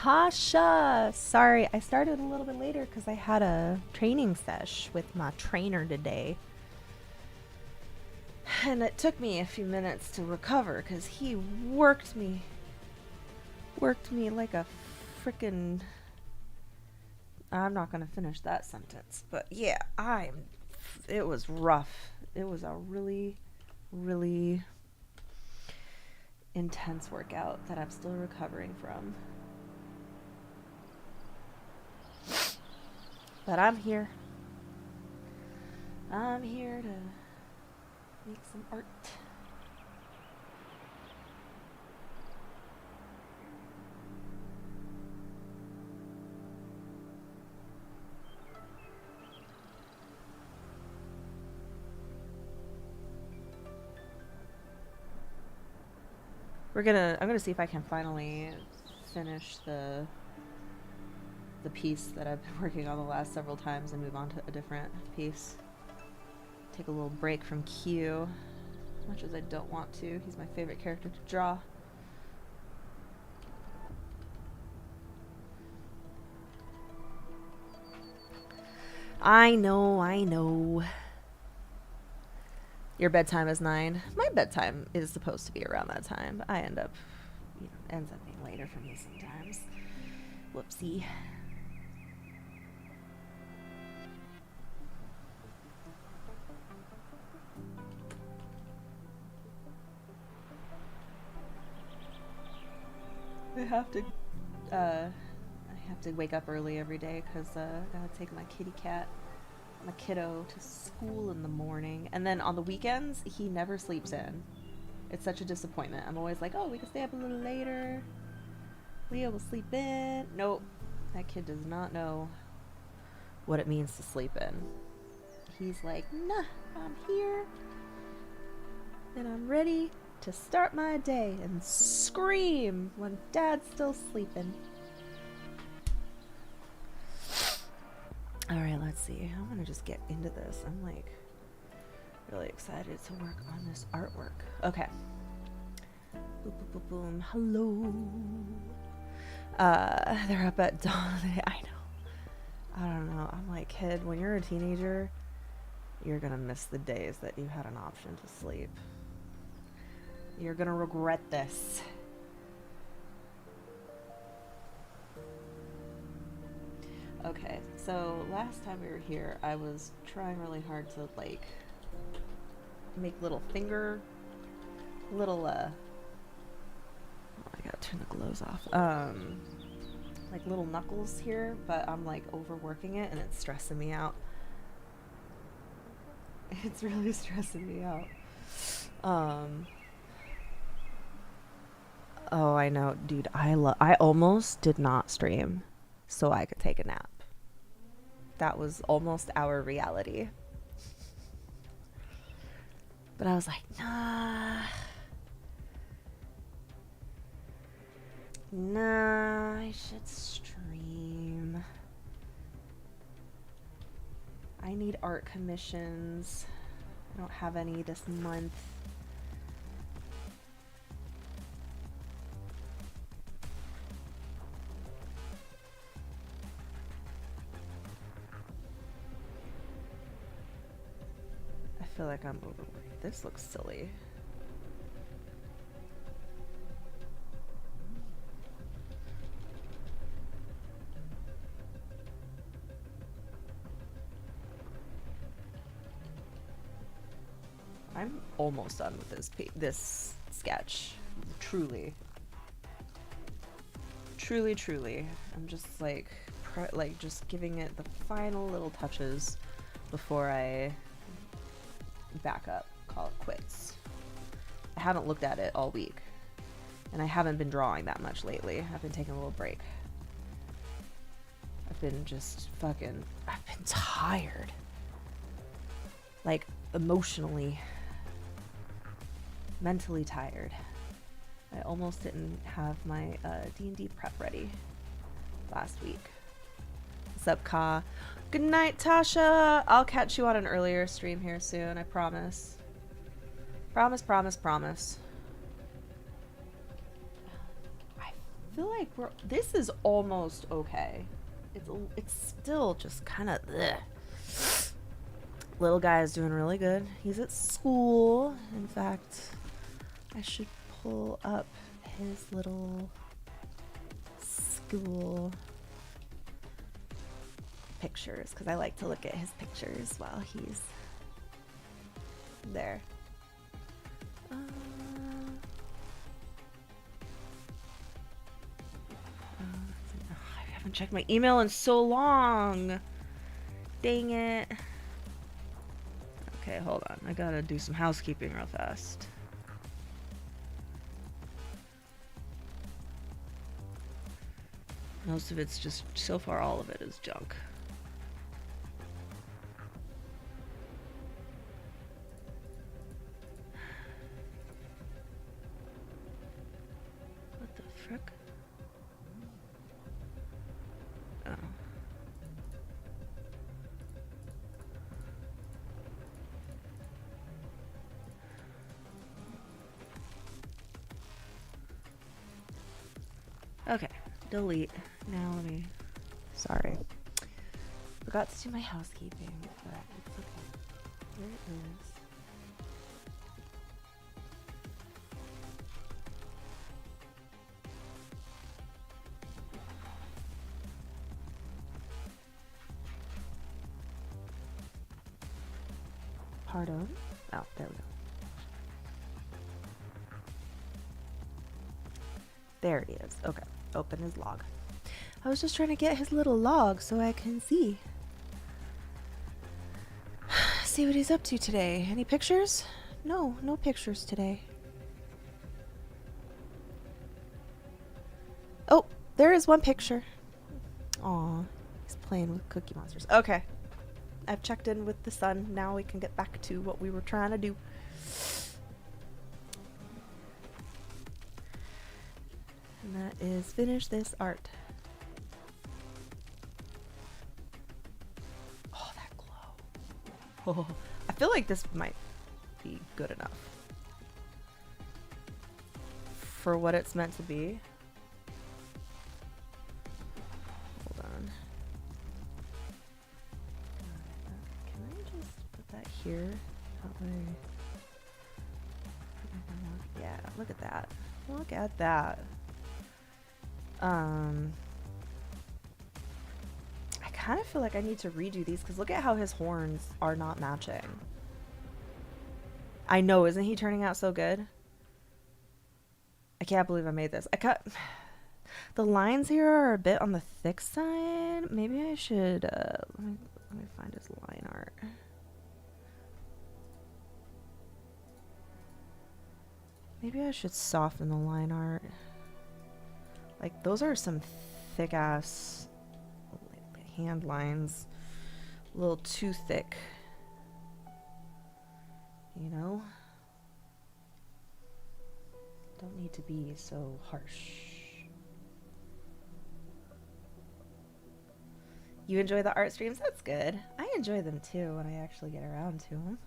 Tasha! Sorry, I started a little bit later because I had a training sesh with my trainer today. And it took me a few minutes to recover because he worked me like a frickin'. I'm not gonna finish that sentence, but yeah, it was rough. It was a really, really intense workout that I'm still recovering from. But I'm here. I'm here to make some art. I'm gonna see if I can finally finish the piece that I've been working on the last several times and move on to a different piece. Take a little break from Q, as much as I don't want to. He's my favorite character to draw. I know. Your bedtime is 9. My bedtime is supposed to be around that time, but ends up being later for me sometimes. Whoopsie. I have to wake up early every day because I gotta take my my kiddo to school in the morning, and then on the weekends he never sleeps in. It's such a disappointment. I'm always like, oh, we can stay up a little later. Leo will sleep in. Nope, that kid does not know what it means to sleep in. He's like, nah, I'm here and I'm ready to start my day and scream when dad's still sleeping. Alright, let's see. I'm gonna just get into this. I'm like really excited to work on this artwork. Okay. Boom, boom, boom, boom. Hello. They're up at dawn. I know. I don't know. I'm like, kid, when you're a teenager, you're gonna miss the days that you had an option to sleep. You're gonna regret this. Okay, so last time we were here, I was trying really hard to like make little oh, I gotta turn the glows off. Like little knuckles here, but I'm like overworking it and it's stressing me out. It's really stressing me out. Oh, I know, dude. I almost did not stream so I could take a nap. That was almost our reality. But I was like, nah, I should stream. I need art commissions. I don't have any this month. I feel like I'm overworked. This looks silly. I'm almost done with this sketch. Truly. I'm just like just giving it the final little touches before I back up, call it quits. I haven't looked at it all week, and I haven't been drawing that much lately. I've been taking a little break. I've been tired. Like, emotionally, mentally tired. I almost didn't have my D&D prep ready last week. What's up, Ka? Good night, Tasha. I'll catch you on an earlier stream here soon, I promise. Promise. I feel like this is almost okay. It's still just kind of little guy is doing really good. He's at school. In fact, I should pull up his little school pictures because I like to look at his pictures while he's there. I haven't checked my email in so long. Dang it. Okay, hold on. I gotta do some housekeeping real fast. Most of it's just, so far all of it is junk. What the frick? Oh. Okay, delete. Now let me... Sorry. Forgot to do my housekeeping, but it's okay. Here it is. Pardon? Oh, there we go. There he is. Okay, open his log. I was just trying to get his little log so I can see. See what he's up to today. Any pictures? No, no pictures today. Oh, there is one picture. Aw, he's playing with Cookie Monsters. Okay, I've checked in with the sun. Now we can get back to what we were trying to do. And that is finish this art. Oh, that glow. Oh, I feel like this might be good enough for what it's meant to be. Hold on. Can I just put that here? That way. Yeah, look at that. Look at that. I kind of feel like I need to redo these because look at how his horns are not matching. I know, isn't he turning out so good? I can't believe I made this. I cut the lines here are a bit on the thick side. Maybe I should let me find his line art. Maybe I should soften the line art. Like, those are some thick-ass hand lines. A little too thick. You know? Don't need to be so harsh. You enjoy the art streams? That's good. I enjoy them too when I actually get around to them.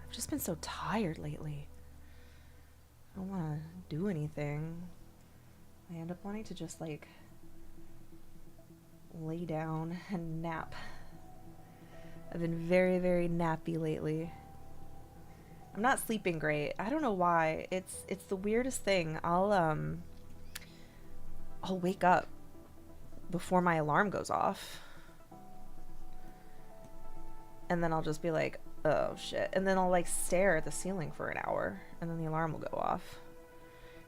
I've just been so tired lately. I don't want to do anything. I end up wanting to just like lay down and nap. I've been very, very nappy lately. I'm not sleeping great. I don't know why. It's the weirdest thing. I'll wake up before my alarm goes off. And then I'll just be like, oh shit. And then I'll like stare at the ceiling for an hour and then the alarm will go off.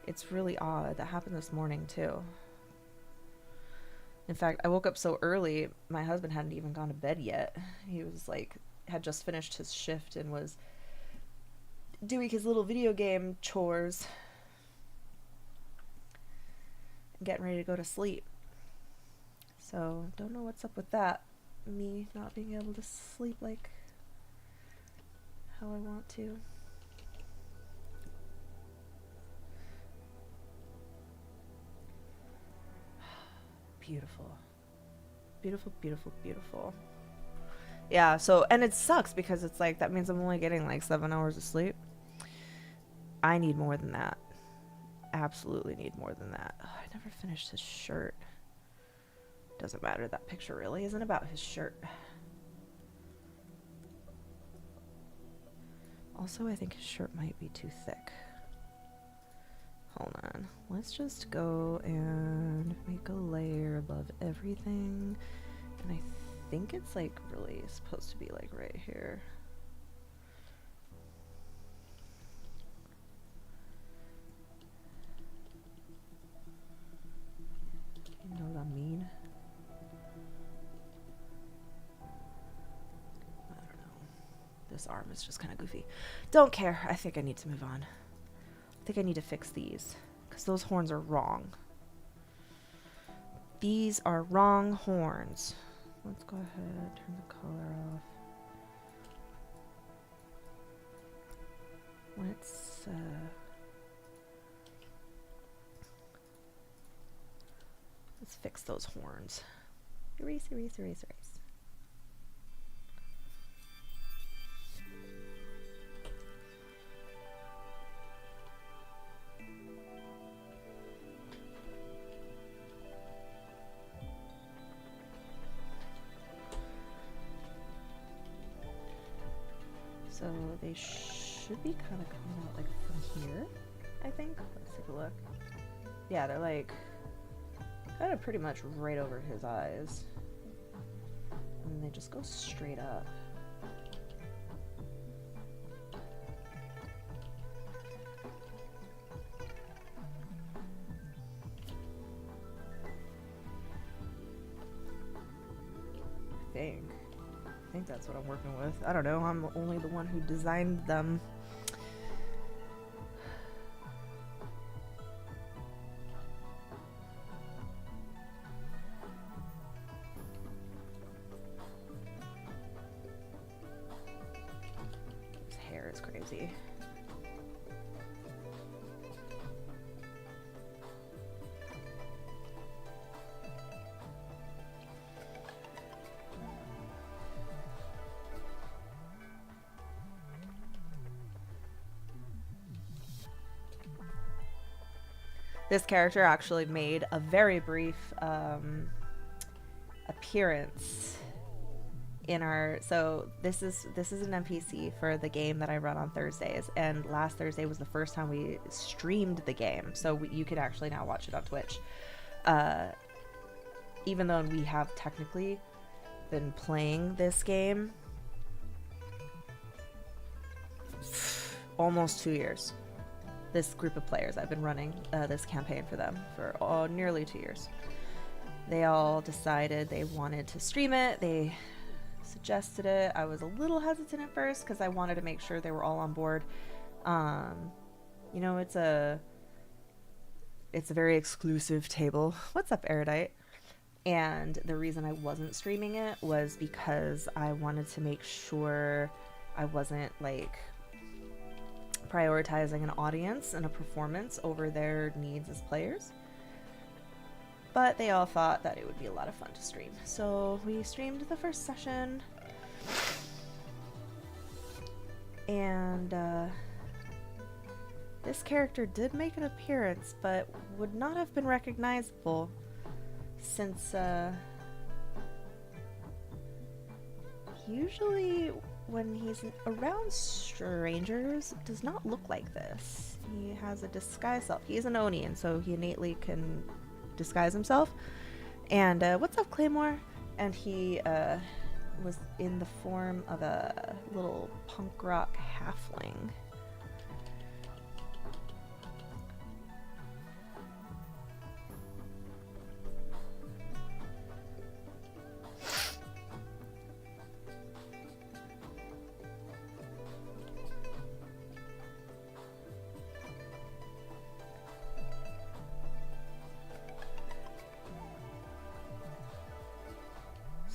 It's really odd. That happened this morning too. In fact, I woke up so early, my husband hadn't even gone to bed yet. He was like, had just finished his shift and was doing his little video game chores. And getting ready to go to sleep. So, don't know what's up with that. Me not being able to sleep like how I want to. Beautiful. Beautiful, beautiful, beautiful. Yeah, so, and it sucks because it's like, that means I'm only getting like 7 hours of sleep. I need more than that. Absolutely need more than that. Oh, I never finished his shirt. Doesn't matter, that picture really isn't about his shirt. Also, I think his shirt might be too thick. Hold on. Let's just go and make a layer above everything. And I think it's like really supposed to be like right here. You know what I mean? I don't know. This arm is just kind of goofy. Don't care. I think I need to move on. I think I need to fix these because those horns are wrong. These are wrong horns. Let's go ahead, turn the color off. Let's fix those horns. Erase, erase, erase, erase. So they should be kind of coming out like from here, I think. Let's take a look. Yeah, they're like kind of pretty much right over his eyes. And they just go straight up. I think that's what I'm working with. I don't know, I'm only the one who designed them. His hair is crazy. This character actually made a very brief appearance in our. So this is an NPC for the game that I run on Thursdays, and last Thursday was the first time we streamed the game, so you could actually now watch it on Twitch. Even though we have technically been playing this game almost 2 years. This group of players, I've been running this campaign for them for nearly 2 years. They all decided they wanted to stream it. They suggested it. I was a little hesitant at first because I wanted to make sure they were all on board. You know, it's a very exclusive table. What's up, Erudite? And the reason I wasn't streaming it was because I wanted to make sure I wasn't like prioritizing an audience and a performance over their needs as players. But they all thought that it would be a lot of fun to stream. So we streamed the first session. And this character did make an appearance, but would not have been recognizable since usually when he's around strangers, does not look like this. He has a disguise self. He's an Oni, and so he innately can disguise himself. And what's up, Claymore? And he was in the form of a little punk rock halfling.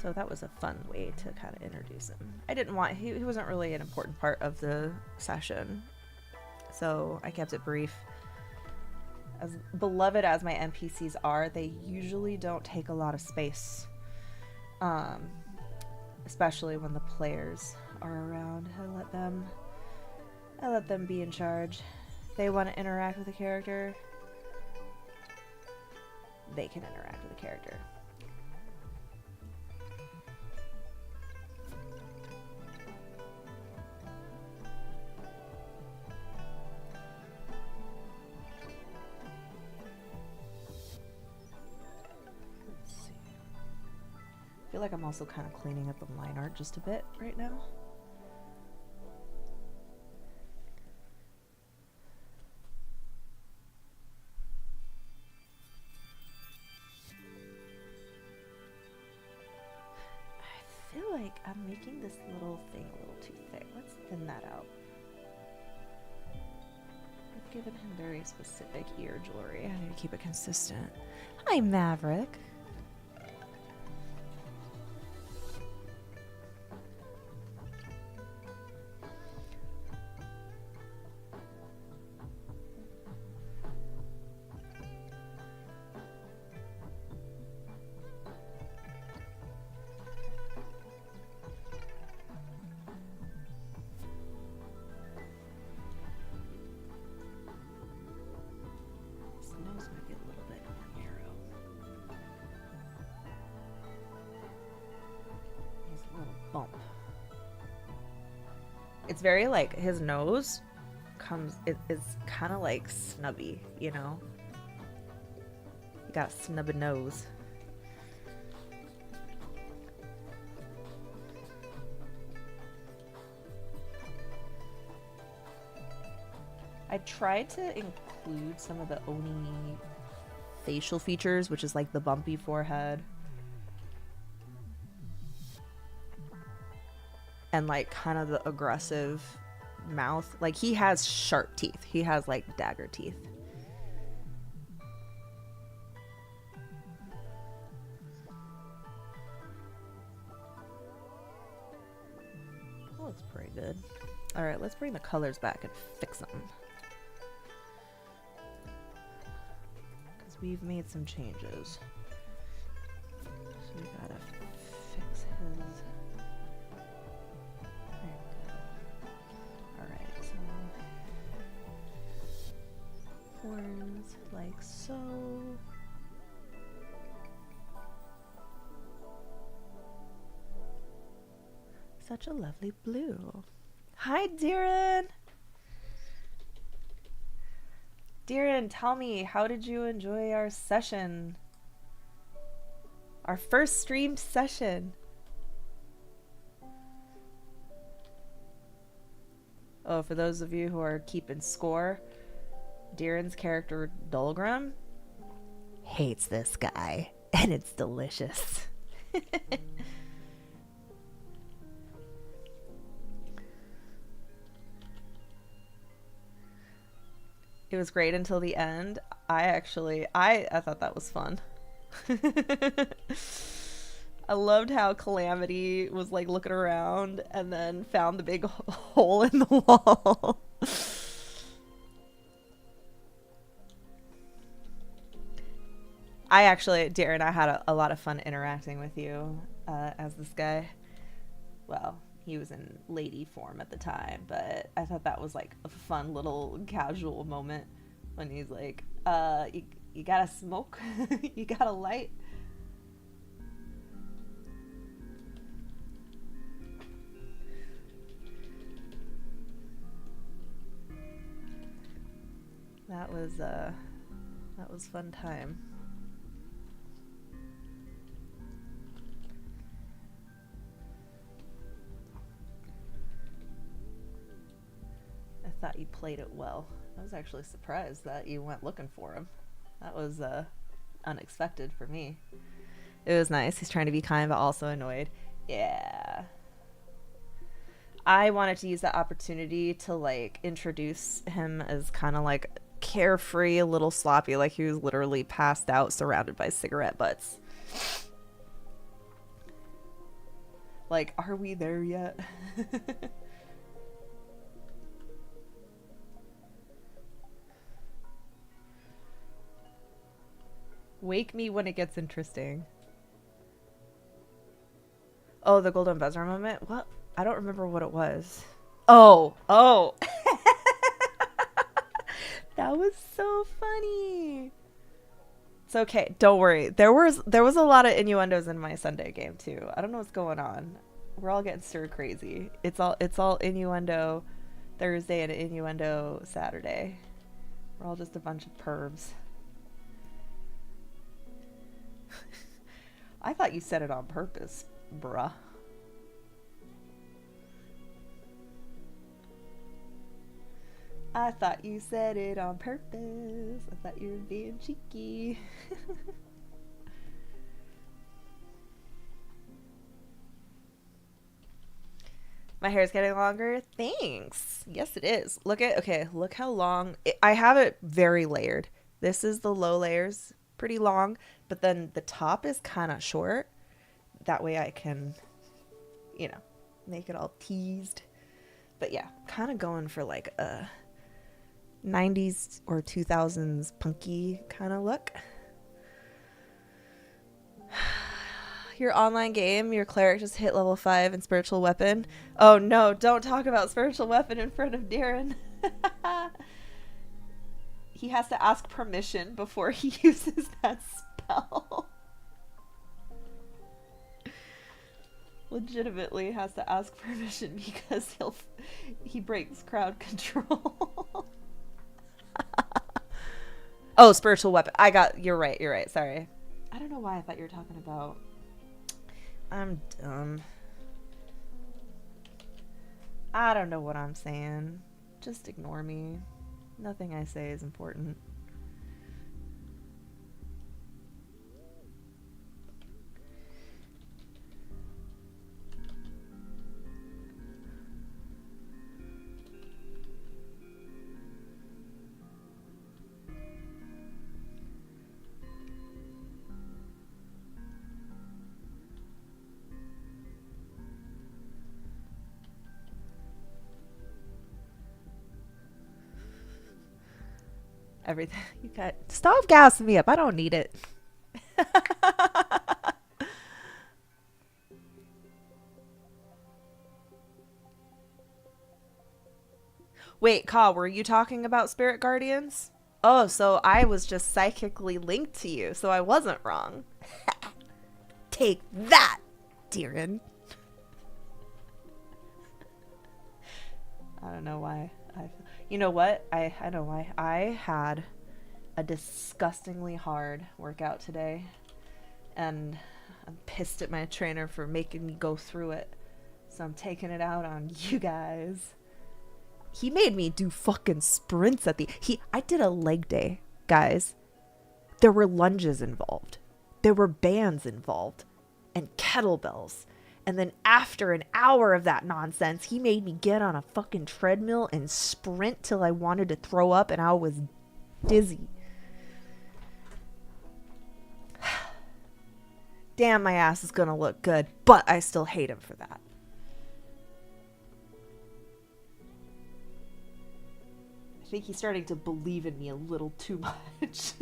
So that was a fun way to kind of introduce him. I didn't want, he wasn't really an important part of the session, so I kept it brief. As beloved as my NPCs are, they usually don't take a lot of space. especially when the players are around. I let them be in charge. If they want to interact with the character, they can interact with the character. I feel like I'm also kind of cleaning up the line art just a bit right now. I feel like I'm making this little thing a little too thick. Let's thin that out. I've given him very specific ear jewelry. I need to keep it consistent. Hi, Maverick. It's very like his nose it's kind of like snubby, you know? You got a snubby nose. I tried to include some of the Oni facial features, which is like the bumpy forehead. And like kind of the aggressive mouth. Like he has sharp teeth. He has like dagger teeth. Oh, that's pretty good. All right, let's bring the colors back and fix them. Because we've made some changes. So we gotta fix his... Horns like so. Such a lovely blue. Hi, Darren. Darren, tell me, how did you enjoy our session? Our first streamed session. Oh, for those of you who are keeping score, Darren's character, Dolgrim, hates this guy, and it's delicious. It was great until the end. I thought that was fun. I loved how Calamity was like looking around and then found the big hole in the wall. Darren, I had a lot of fun interacting with you as this guy. Well, he was in lady form at the time, but I thought that was like a fun little casual moment when he's like, you gotta smoke? You gotta light? That was fun time. I thought you played it well. I was actually surprised that you went looking for him. That was unexpected for me. It was nice. He's trying to be kind but also annoyed. Yeah. I wanted to use that opportunity to like introduce him as kind of like carefree, a little sloppy, like he was literally passed out surrounded by cigarette butts. Like, are we there yet? Wake me when it gets interesting. Oh, the golden buzzer moment? What? I don't remember what it was. Oh. That was so funny. It's okay. Don't worry. There was a lot of innuendos in my Sunday game too. I don't know what's going on. We're all getting stir crazy. It's all innuendo Thursday and innuendo Saturday. We're all just a bunch of pervs. I thought you said it on purpose, bruh. I thought you said it on purpose. I thought you were being cheeky. My hair's getting longer. Thanks. Yes, it is. Look how long. I have it very layered. This is the low layers, pretty long, but then the top is kind of short. That way I can, make it all teased. But yeah, kind of going for like a 90s or 2000s punky kind of look. Your online game, your cleric just hit level 5 in spiritual weapon. Oh no, don't talk about spiritual weapon in front of Darren. He has to ask permission before he uses that spell. Legitimately has to ask permission because he breaks crowd control. Oh, spiritual weapon. You're right. Sorry. I don't know why I thought you were talking about. I'm dumb. I don't know what I'm saying. Just ignore me. Nothing I say is important. Everything you got. Stop gassing me up. I don't need it. Wait, Ka, were you talking about spirit guardians? Oh, so I was just psychically linked to you, so I wasn't wrong. Take that, Darren. I don't know why. You know what? I know why. I had a disgustingly hard workout today, and I'm pissed at my trainer for making me go through it. So I'm taking it out on you guys. He made me do fucking sprints at I did a leg day, guys. There were lunges involved. There were bands involved. And kettlebells. And then after an hour of that nonsense, he made me get on a fucking treadmill and sprint till I wanted to throw up and I was dizzy. Damn, my ass is gonna look good, but I still hate him for that. I think he's starting to believe in me a little too much.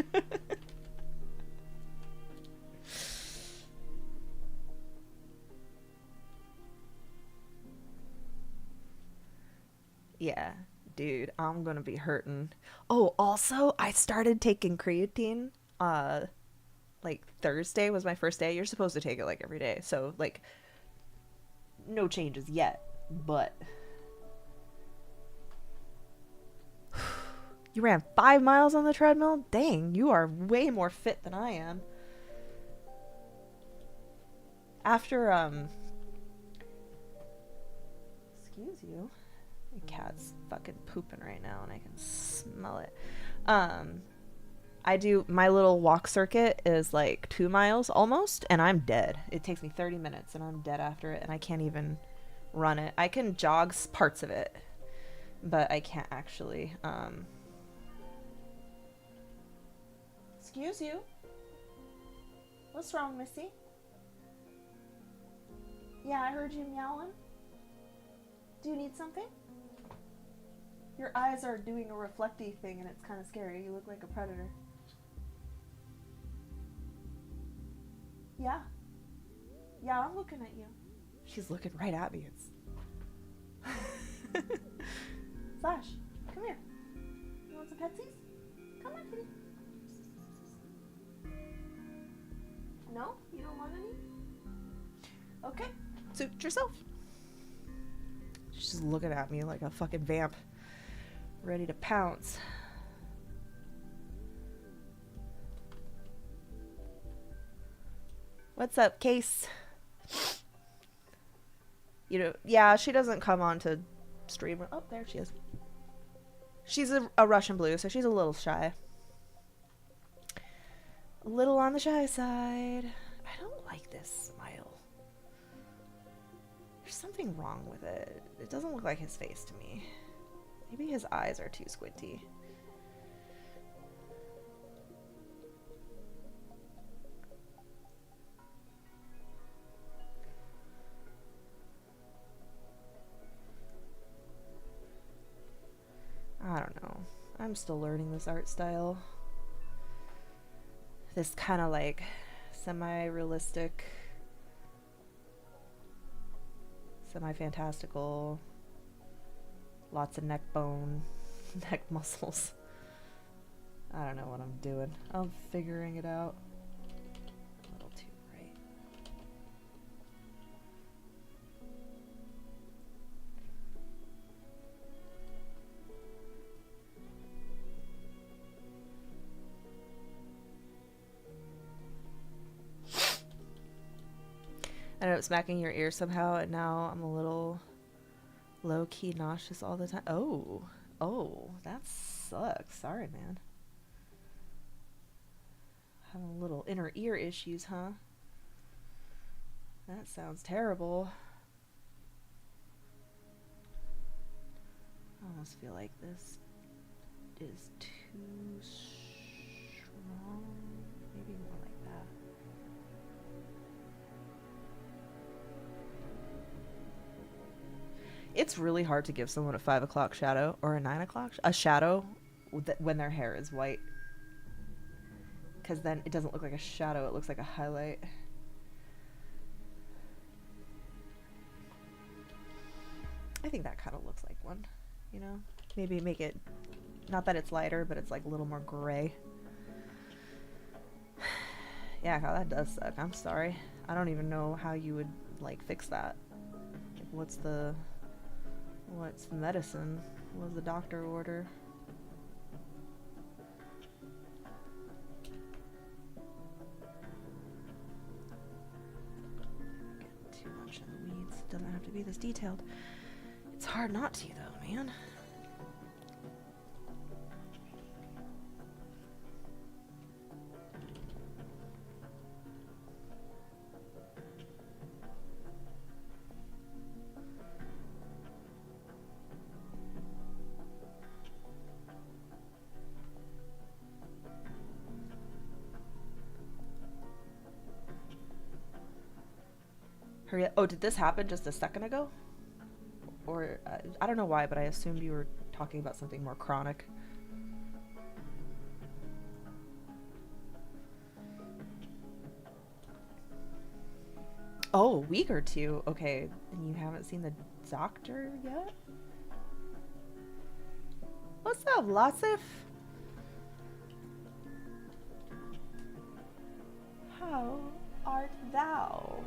Yeah, dude, I'm gonna be hurting. Oh, also, I started taking creatine. Like Thursday was my first day. You're supposed to take it like every day, so like, no changes yet. But you ran 5 miles on the treadmill? Dang, you are way more fit than I am. After excuse you. My cat's fucking pooping right now and I can smell it. I do my little walk circuit is like 2 miles almost, and I'm dead. It takes me 30 minutes and I'm dead after it, and I can't even run it. I can jog parts of it, but I can't actually. Excuse you. What's wrong, Missy? Yeah, I heard you meowing. Do you need something? Your eyes are doing a reflecty thing and it's kind of scary. You look like a predator. Yeah. Yeah, I'm looking at you. He's looking right at me. It's Slash, come here. You want some Petsies? Come on, kitty. No? You don't want any? Okay. Suit yourself. She's just looking at me like a fucking vamp. Ready to pounce. What's up, Case? You know, yeah, she doesn't come on to stream. Oh, there she is. She's a Russian blue, so she's a little shy. A little on the shy side. I don't like this smile. There's something wrong with it. It doesn't look like his face to me. Maybe his eyes are too squinty. I don't know. I'm still learning this art style. This kind of like semi-realistic, semi-fantastical, lots of neck bone, neck muscles. I don't know what I'm doing. I'm figuring it out. A little too bright. I ended up smacking your ear somehow, and now I'm a little low-key nauseous all the time. Oh, that sucks. Sorry, man. Having a little inner ear issues, huh? That sounds terrible. I almost feel like this is too strong. Maybe more like that. It's really hard to give someone a 5 o'clock shadow or a 9 o'clock a shadow when their hair is white, because then it doesn't look like a shadow, it looks like a highlight. I think that kind of looks like one, you know? Maybe make it, not that it's lighter, but it's like a little more gray. Yeah, God, that does suck. I'm sorry. I don't even know how you would like fix that. Like, what's the medicine? What does the doctor order? Getting too much in the weeds. It doesn't have to be this detailed. It's hard not to, though, man. Hurry up. Oh, did this happen just a second ago? Or, I don't know why, but I assumed you were talking about something more chronic. Oh, a week or two. Okay, and you haven't seen the doctor yet? What's up, Lassif? How art thou?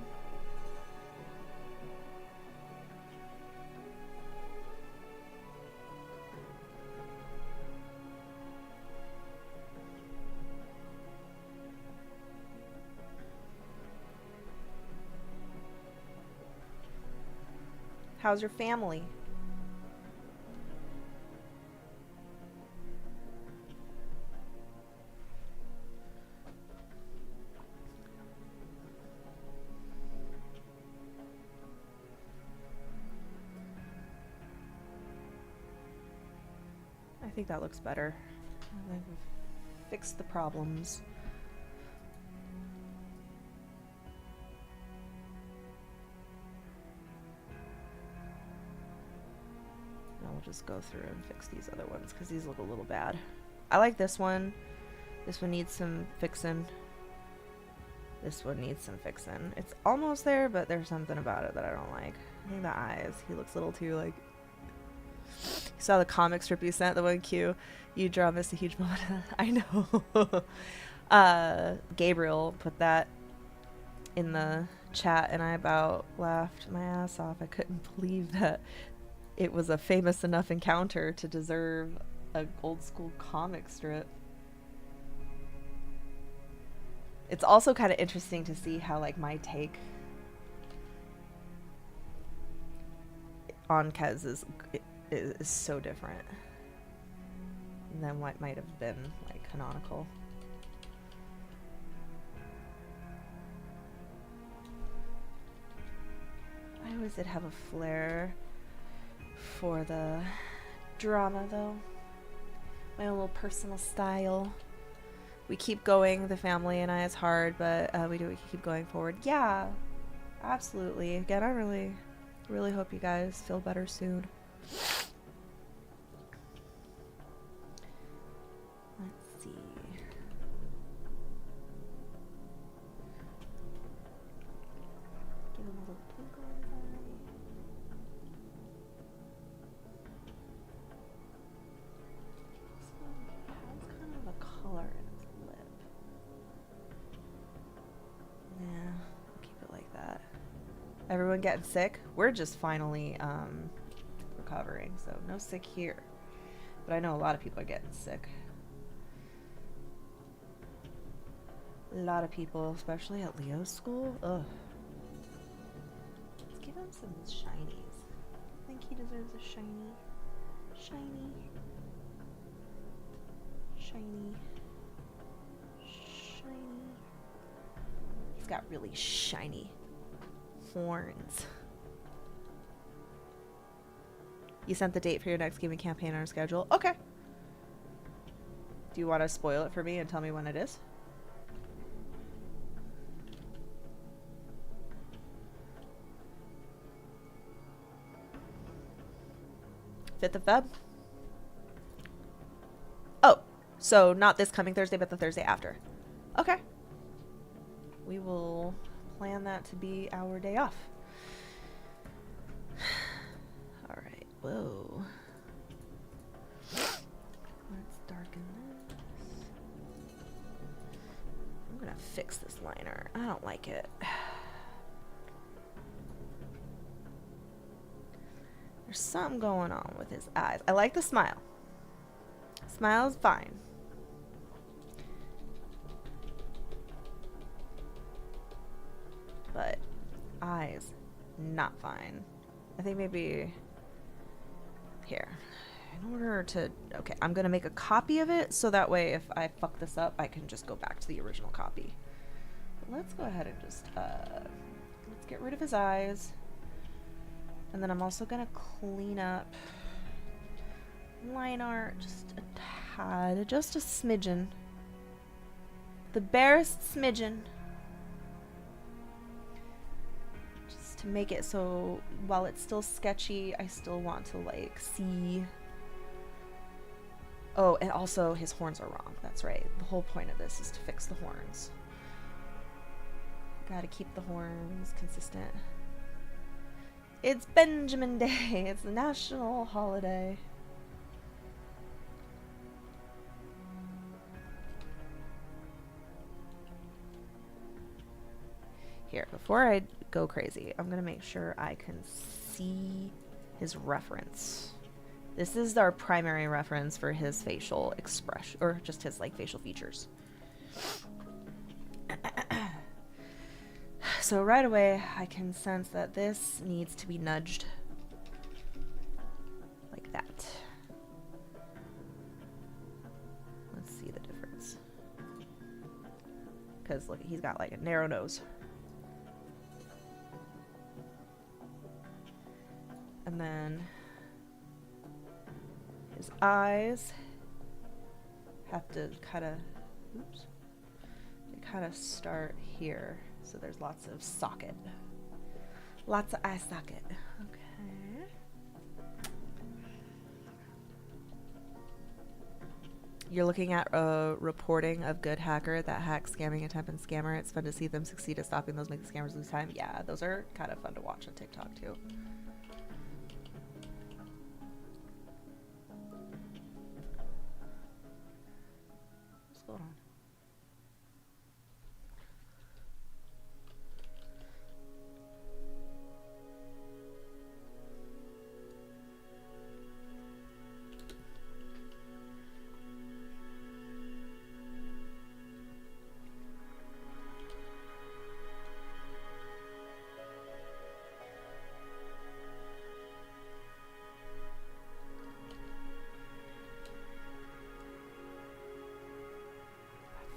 How's your family? I think that looks better. I think we've fixed the problems. We'll just go through and fix these other ones because these look a little bad. I like this one. This one needs some fixing. This one needs some fixing. It's almost there, but there's something about it that I don't like. I think the eyes. He looks a little too, like... You saw the comic strip you sent, the one Q. You draw missed a huge moment. I know. Gabriel put that in the chat, and I about laughed my ass off. I couldn't believe that it was a famous enough encounter to deserve an old school comic strip. It's also kind of interesting to see how, like, my take on Kez is so different than what might have been, like, canonical. I always did have a flair for the drama, though. My own little personal style. We keep going, the family and I. It's hard, but we keep going forward. Yeah, absolutely. Again, I really hope you guys feel better soon. Let's see. Give him a little twinkle in his eye. This one has kind of a color in its lip. Yeah, I'll keep it like that. Everyone getting sick? We're just finally recovering, so no sick here. But I know a lot of people are getting sick. A lot of people, especially at Leo's school. Ugh. Let's give him some shinies. I think he deserves a shiny. Shiny. Shiny. Shiny. He's got really shiny horns. You sent the date for your next gaming campaign on our schedule. Okay. Do you want to spoil it for me and tell me when it is? 5th of Feb? Oh, so not this coming Thursday, but the Thursday after. Okay. We will plan that to be our day off. Alright, whoa. Let's darken this. I'm gonna fix this liner. I don't like it. There's something going on with his eyes. I like the smile. Smile's fine. But eyes, not fine. I think maybe here. In order to... Okay, I'm going to make a copy of it so that way if I fuck this up, I can just go back to the original copy. But let's go ahead and just... let's get rid of his eyes. And then I'm also going to clean up line art just a tad, just a smidgen. The barest smidgen. Just to make it so while it's still sketchy, I still want to like see. Oh, and also his horns are wrong. That's right. The whole point of this is to fix the horns. Gotta keep the horns consistent. It's Benjamin Day. It's a national holiday. Here, before I go crazy, I'm gonna make sure I can see his reference. This is our primary reference for his facial expression, or just his like facial features. So right away, I can sense that this needs to be nudged like that. Let's see the difference. Because look, he's got like a narrow nose. And then his eyes have to kind of, oops, they kind of start here. So there's lots of socket. Lots of eye socket. Okay. you're looking at a reporting of good hacker that hacks scamming attempt and scammer. It's fun to see them succeed at stopping those make the scammers lose time. Yeah, those are kind of fun to watch on TikTok too. What's going on?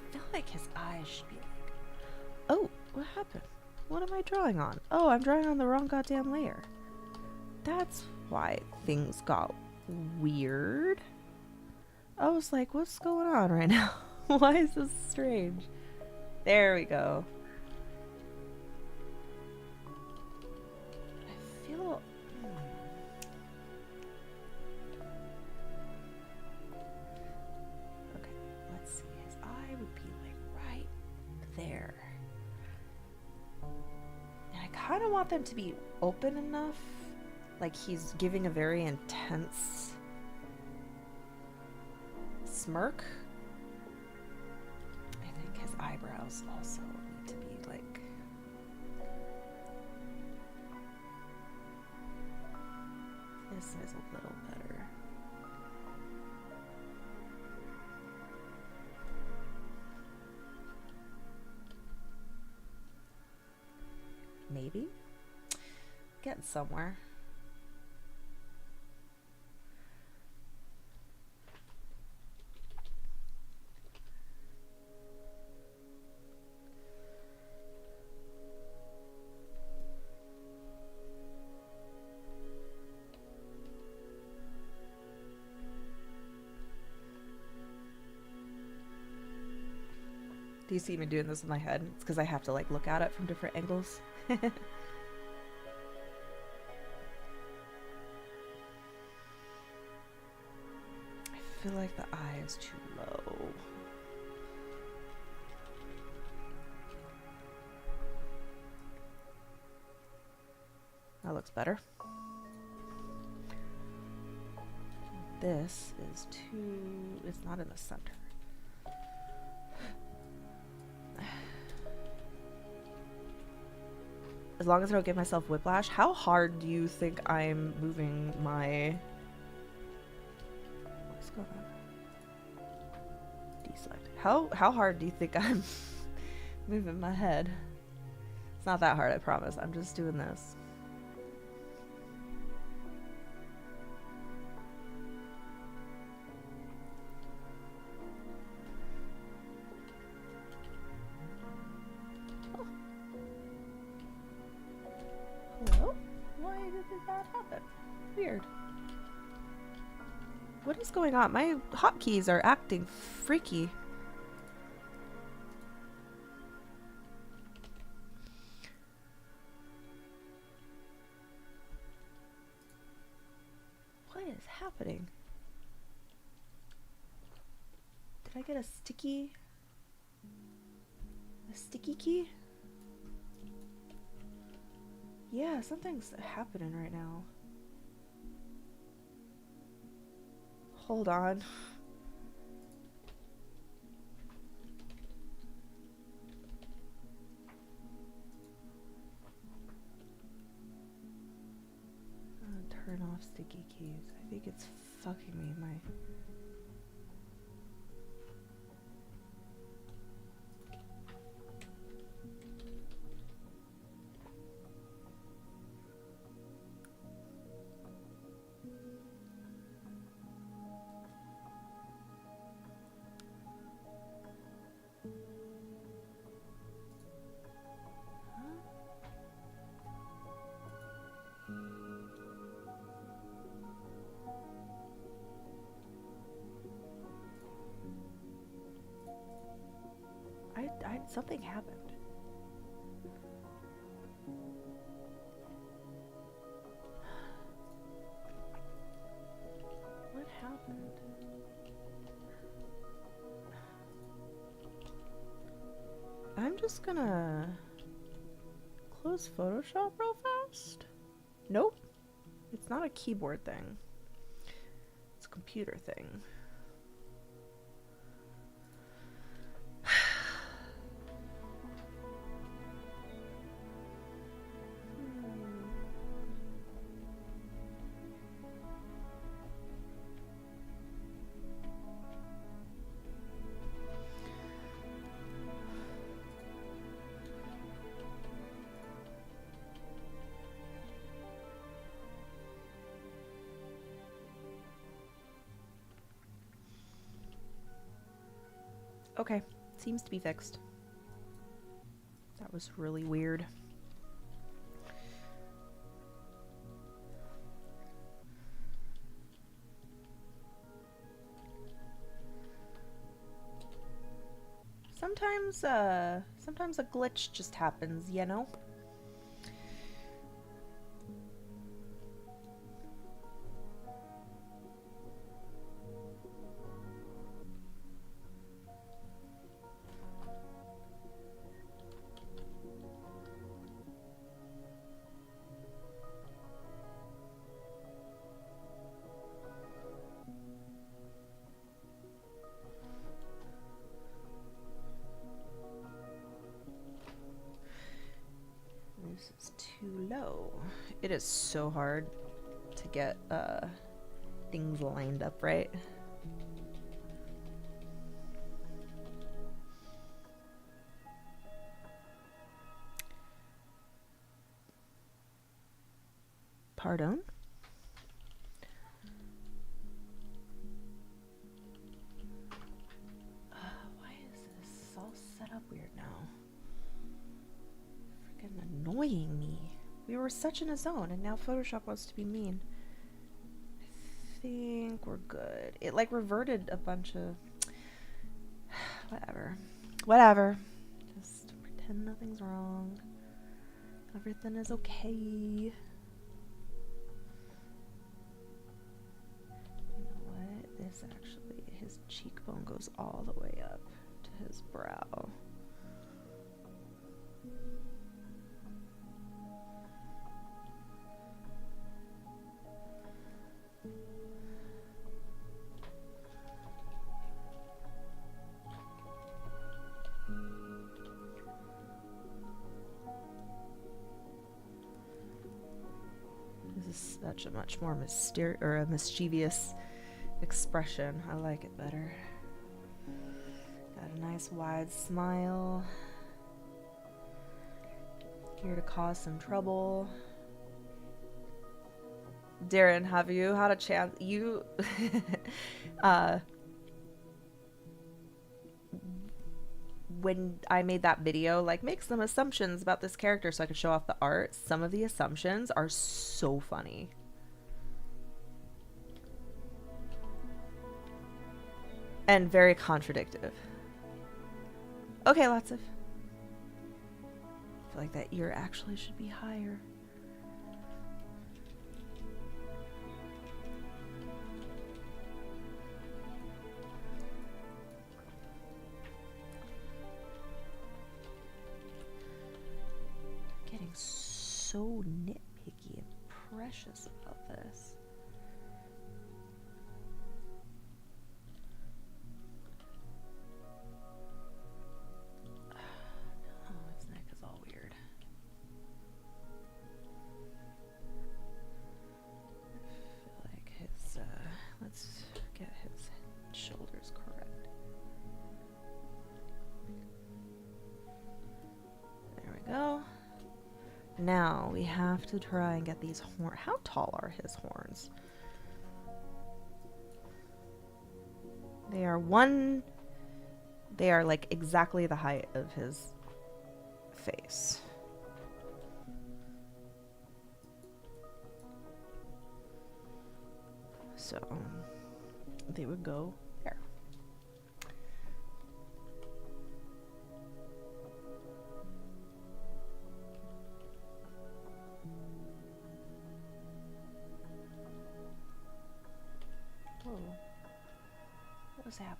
I feel like his eyes should be like... Oh, what happened? What am I drawing on? Oh, I'm drawing on the wrong goddamn layer. That's why things got weird. I was like, what's going on right now? Why is this strange? There we go. I feel... Okay, let's see. His eye would be like right there. And I kind of want them to be open enough. Like he's giving a very intense smirk. I think his eyebrows also need to be like... This is a little better. Maybe? Getting somewhere. Do you see me doing this in my head? It's because I have to like look at it from different angles. I feel like the eye is too low. That looks better. This is too... It's not in the center. As long as I don't give myself whiplash. How hard do you think I'm moving my... What's going on? Deselect. How hard do you think I'm moving my head? It's not that hard, I promise. I'm just doing this. Hello? Why did that happen? Weird. What is going on? My hotkeys are acting freaky. What is happening? Did I get a sticky key? Yeah, something's happening right now. Hold on. Turn off sticky keys. I think it's fucking me in my... something happened. What happened? just gonna close Photoshop real fast. Nope. It's not a keyboard thing. It's a computer thing. Okay, seems to be fixed. That was really weird. Sometimes a glitch just happens, you know? This is too low. It is so hard to get things lined up right. Pardon? Why is this all set up weird now? Freaking annoying me. We were such in a zone and now Photoshop wants to be mean. I think we're good. It like reverted a bunch of... Whatever. Just pretend nothing's wrong. Everything is okay. You know what? This actually, his cheekbone goes all the way up to his brow. Such a much more mischievous expression. I like it better. Got a nice wide smile. Here to cause some trouble. Darren, have you had a chance? You when I made that video, like, make some assumptions about this character so I could show off the art. Some of the assumptions are so funny. And very contradictive. Okay, lots of... I feel like that ear actually should be higher. Getting so nitpicky and precious about this. Let's get his shoulders correct. There we go. Now we have to try and get these horns. How tall are his horns? They are like exactly the height of his face. So they would go there. Whoa. What was happening?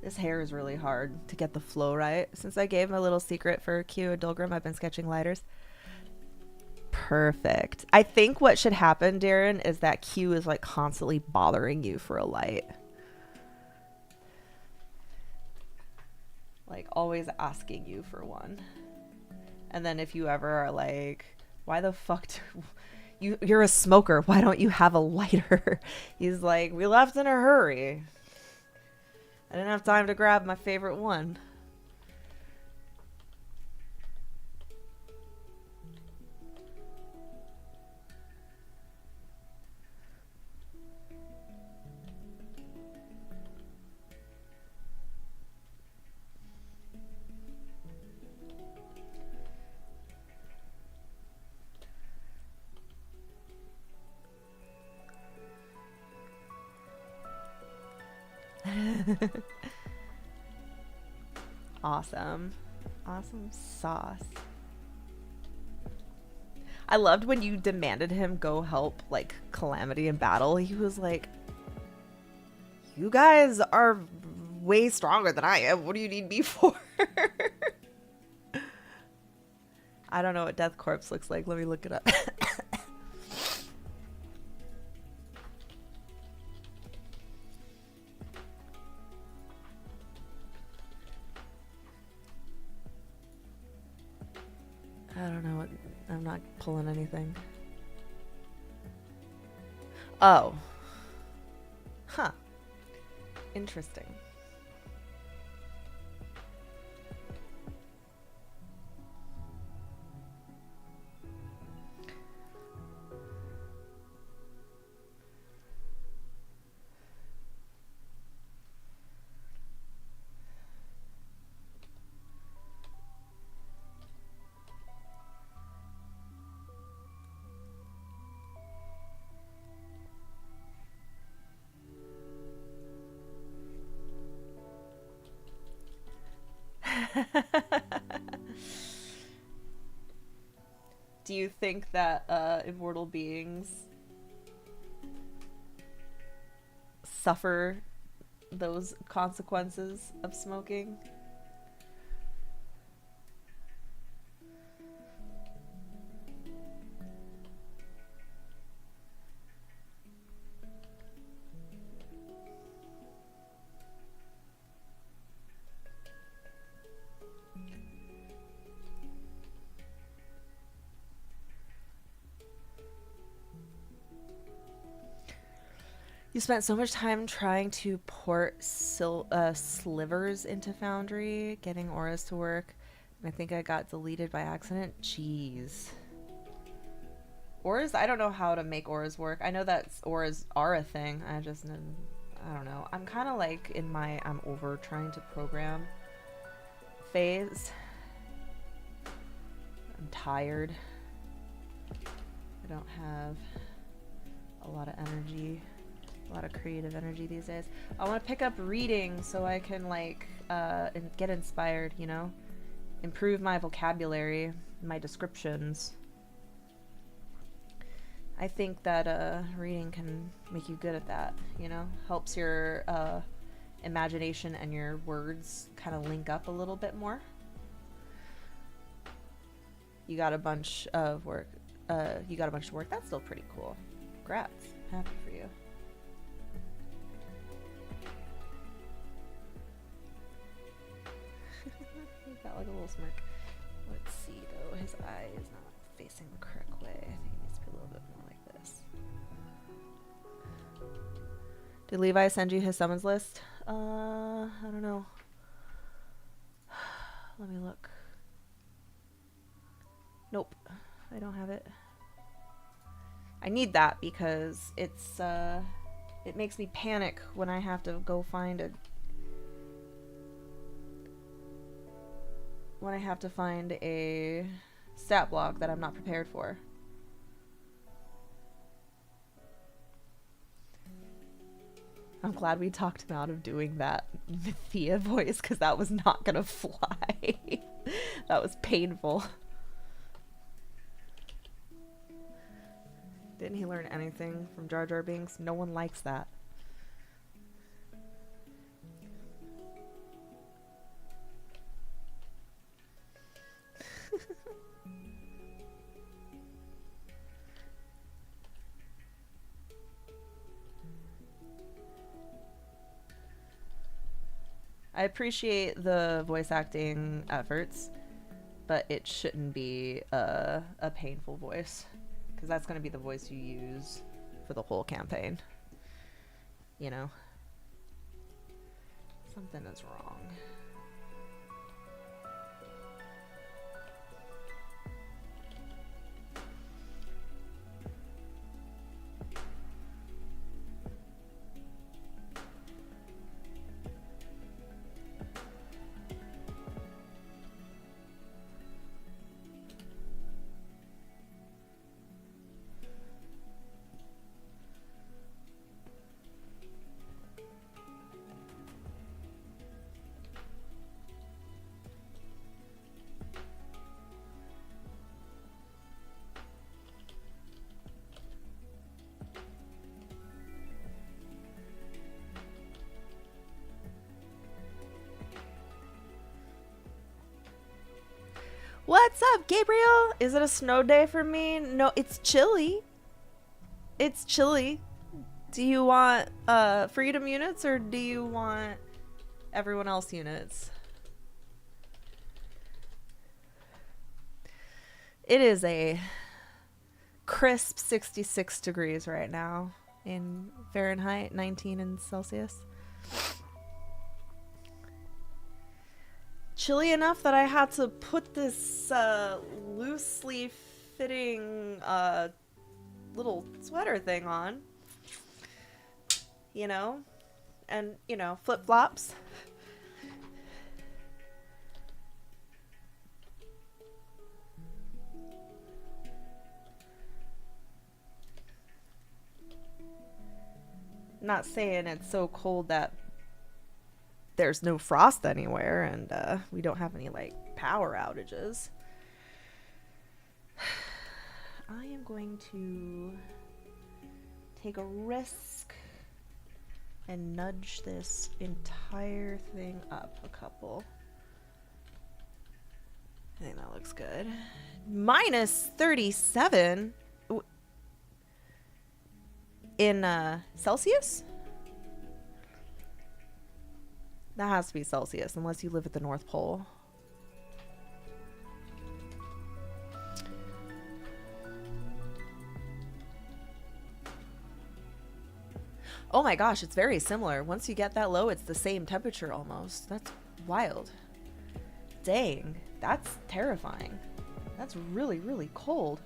This hair is really hard to get the flow right. Since I gave my little secret for Q and Dolgrim, I've been sketching lighters. Perfect. I think what should happen, Darren, is that Q is like constantly bothering you for a light. Like always asking you for one. And then if you ever are like, why the fuck you're a smoker, why don't you have a lighter? He's like, we left in a hurry. I didn't have time to grab my favorite one. Awesome. Awesome sauce. I loved when you demanded him go help, like, Calamity in battle. He was like, you guys are way stronger than I am. What do you need me for? I don't know what Death Corpse looks like. Let me look it up. I don't know what... I'm not pulling anything. Oh. Huh. Interesting. Do you think that immortal beings suffer those consequences of smoking? You spent so much time trying to port slivers into Foundry, getting auras to work, and I think I got deleted by accident. Jeez. Auras? I don't know how to make auras work. I know that auras are a thing. I don't know. I'm kind of like in my I'm over trying to program phase. I'm tired. I don't have a lot of energy. A lot of creative energy these days. I want to pick up reading so I can like get inspired, you know? Improve my vocabulary, my descriptions. I think that reading can make you good at that, you know? Helps your imagination and your words kind of link up a little bit more. You got a bunch of work. That's still pretty cool. Congrats. Happy for you. Got like a little smirk. Let's see though, his eye is not facing the correct way. I think it needs to be a little bit more like this. Did Levi send you his summons list? I don't know. Let me look. Nope, I don't have it. I need that because it's it makes me panic when I have to go find a stat block that I'm not prepared for. I'm glad we talked him out of doing that Thea voice because that was not gonna fly. That was painful. Didn't he learn anything from Jar Jar Binks? No one likes that. I appreciate the voice acting efforts, but it shouldn't be a painful voice, because that's going to be the voice you use for the whole campaign. You know? Something is wrong. What's up, Gabriel? Is it a snow day for me? No, it's chilly. It's chilly. Do you want freedom units or do you want everyone else units? It is a crisp 66 degrees right now in Fahrenheit, 19 in Celsius. Chilly enough that I had to put this loosely fitting little sweater thing on, you know, and, you know, flip-flops. Not saying it's so cold that there's no frost anywhere and we don't have any like power outages. I am going to take a risk and nudge this entire thing up a couple. I think that looks good. Minus 37 in Celsius? That has to be Celsius, unless you live at the North Pole. Oh my gosh, it's very similar. Once you get that low, it's the same temperature almost. That's wild. Dang, that's terrifying. That's really, really cold.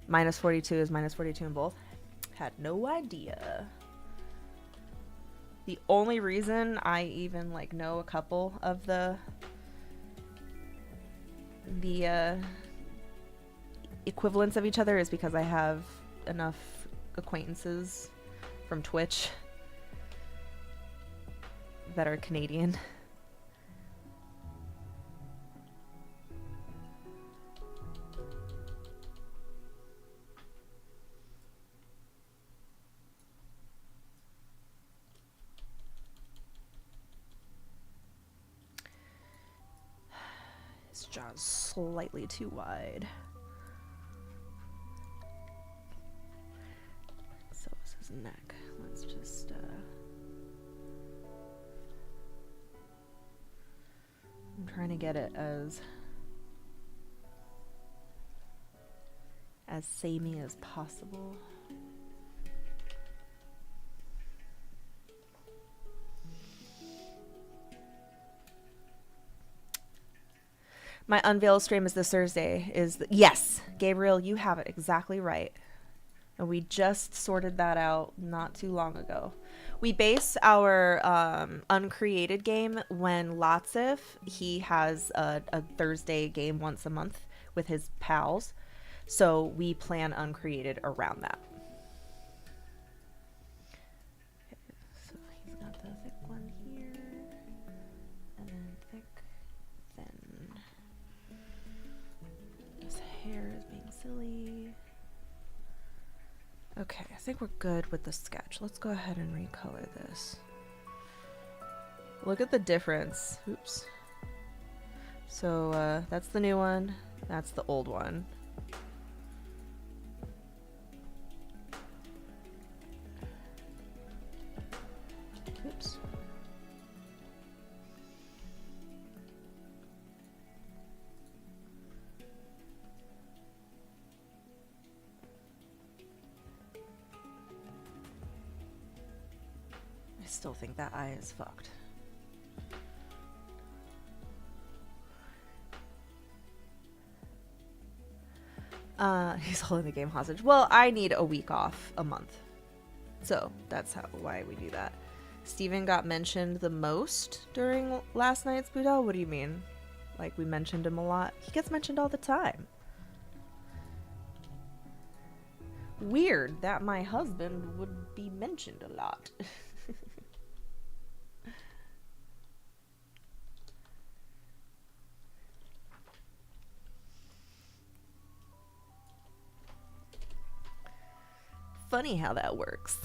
Minus 42 is minus 42 in both. Had no idea. The only reason I even like know a couple of the equivalents of each other is because I have enough acquaintances from Twitch that are Canadian. His jaw's slightly too wide. So is his neck. Let's just I'm trying to get it as samey as possible. My unveil stream is this Thursday. Yes, Gabriel, you have it exactly right. And we just sorted that out not too long ago. We base our uncreated game when Latsif, he has a Thursday game once a month with his pals. So we plan uncreated around that. Okay, so he's got the thick one here. And then thick, thin. His hair is being silly. Okay, I think we're good with the sketch. Let's go ahead and recolor this. Look at the difference. Oops. So that's the new one. That's the old one. Oops. I still think that eye is fucked. He's holding the game hostage. Well, I need a week off a month. So that's why we do that. Steven got mentioned the most during last night's Boodle. What do you mean? Like we mentioned him a lot? He gets mentioned all the time. Weird that my husband would be mentioned a lot. Funny how that works.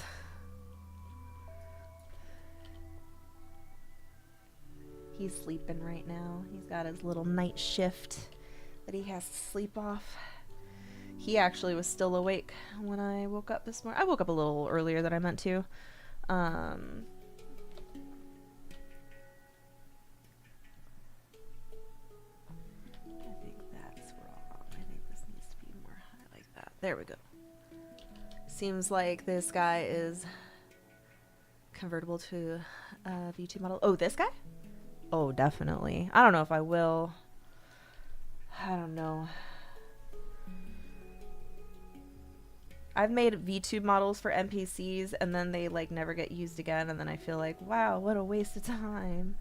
He's sleeping right now. He's got his little night shift that he has to sleep off. He actually was still awake when I woke up this morning. I woke up a little earlier than I meant to. I think that's wrong. I think this needs to be more high like that. There we go. Seems like this guy is convertible to a V2 model. Oh, this guy? Oh, definitely. I don't know if I will. I don't know. I've made V2 models for NPCs and then they like never get used again, and then I feel like, wow, what a waste of time.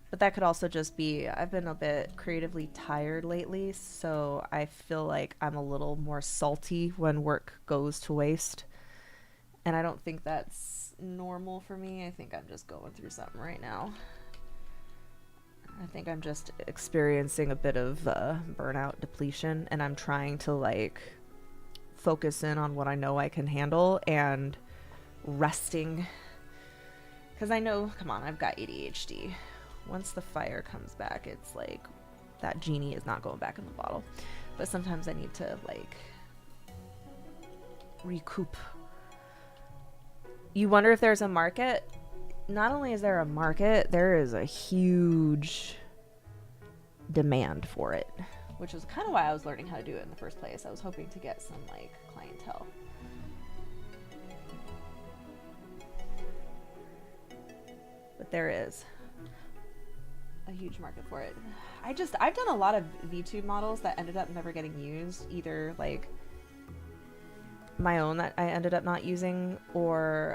But that could also just be, I've been a bit creatively tired lately, so I feel like I'm a little more salty when work goes to waste. And I don't think that's normal for me. I think I'm just going through something right now. I think I'm just experiencing a bit of burnout depletion, and I'm trying to like focus in on what I know I can handle and resting. Because I know, come on, I've got ADHD. Once the fire comes back, it's like that genie is not going back in the bottle. But sometimes I need to like recoup. You wonder if there's a market? Not only is there a market, there is a huge demand for it, which is kind of why I was learning how to do it in the first place. I was hoping to get some like clientele. But there is a huge market for it. I've done a lot of V2 models that ended up never getting used, either like my own that I ended up not using, or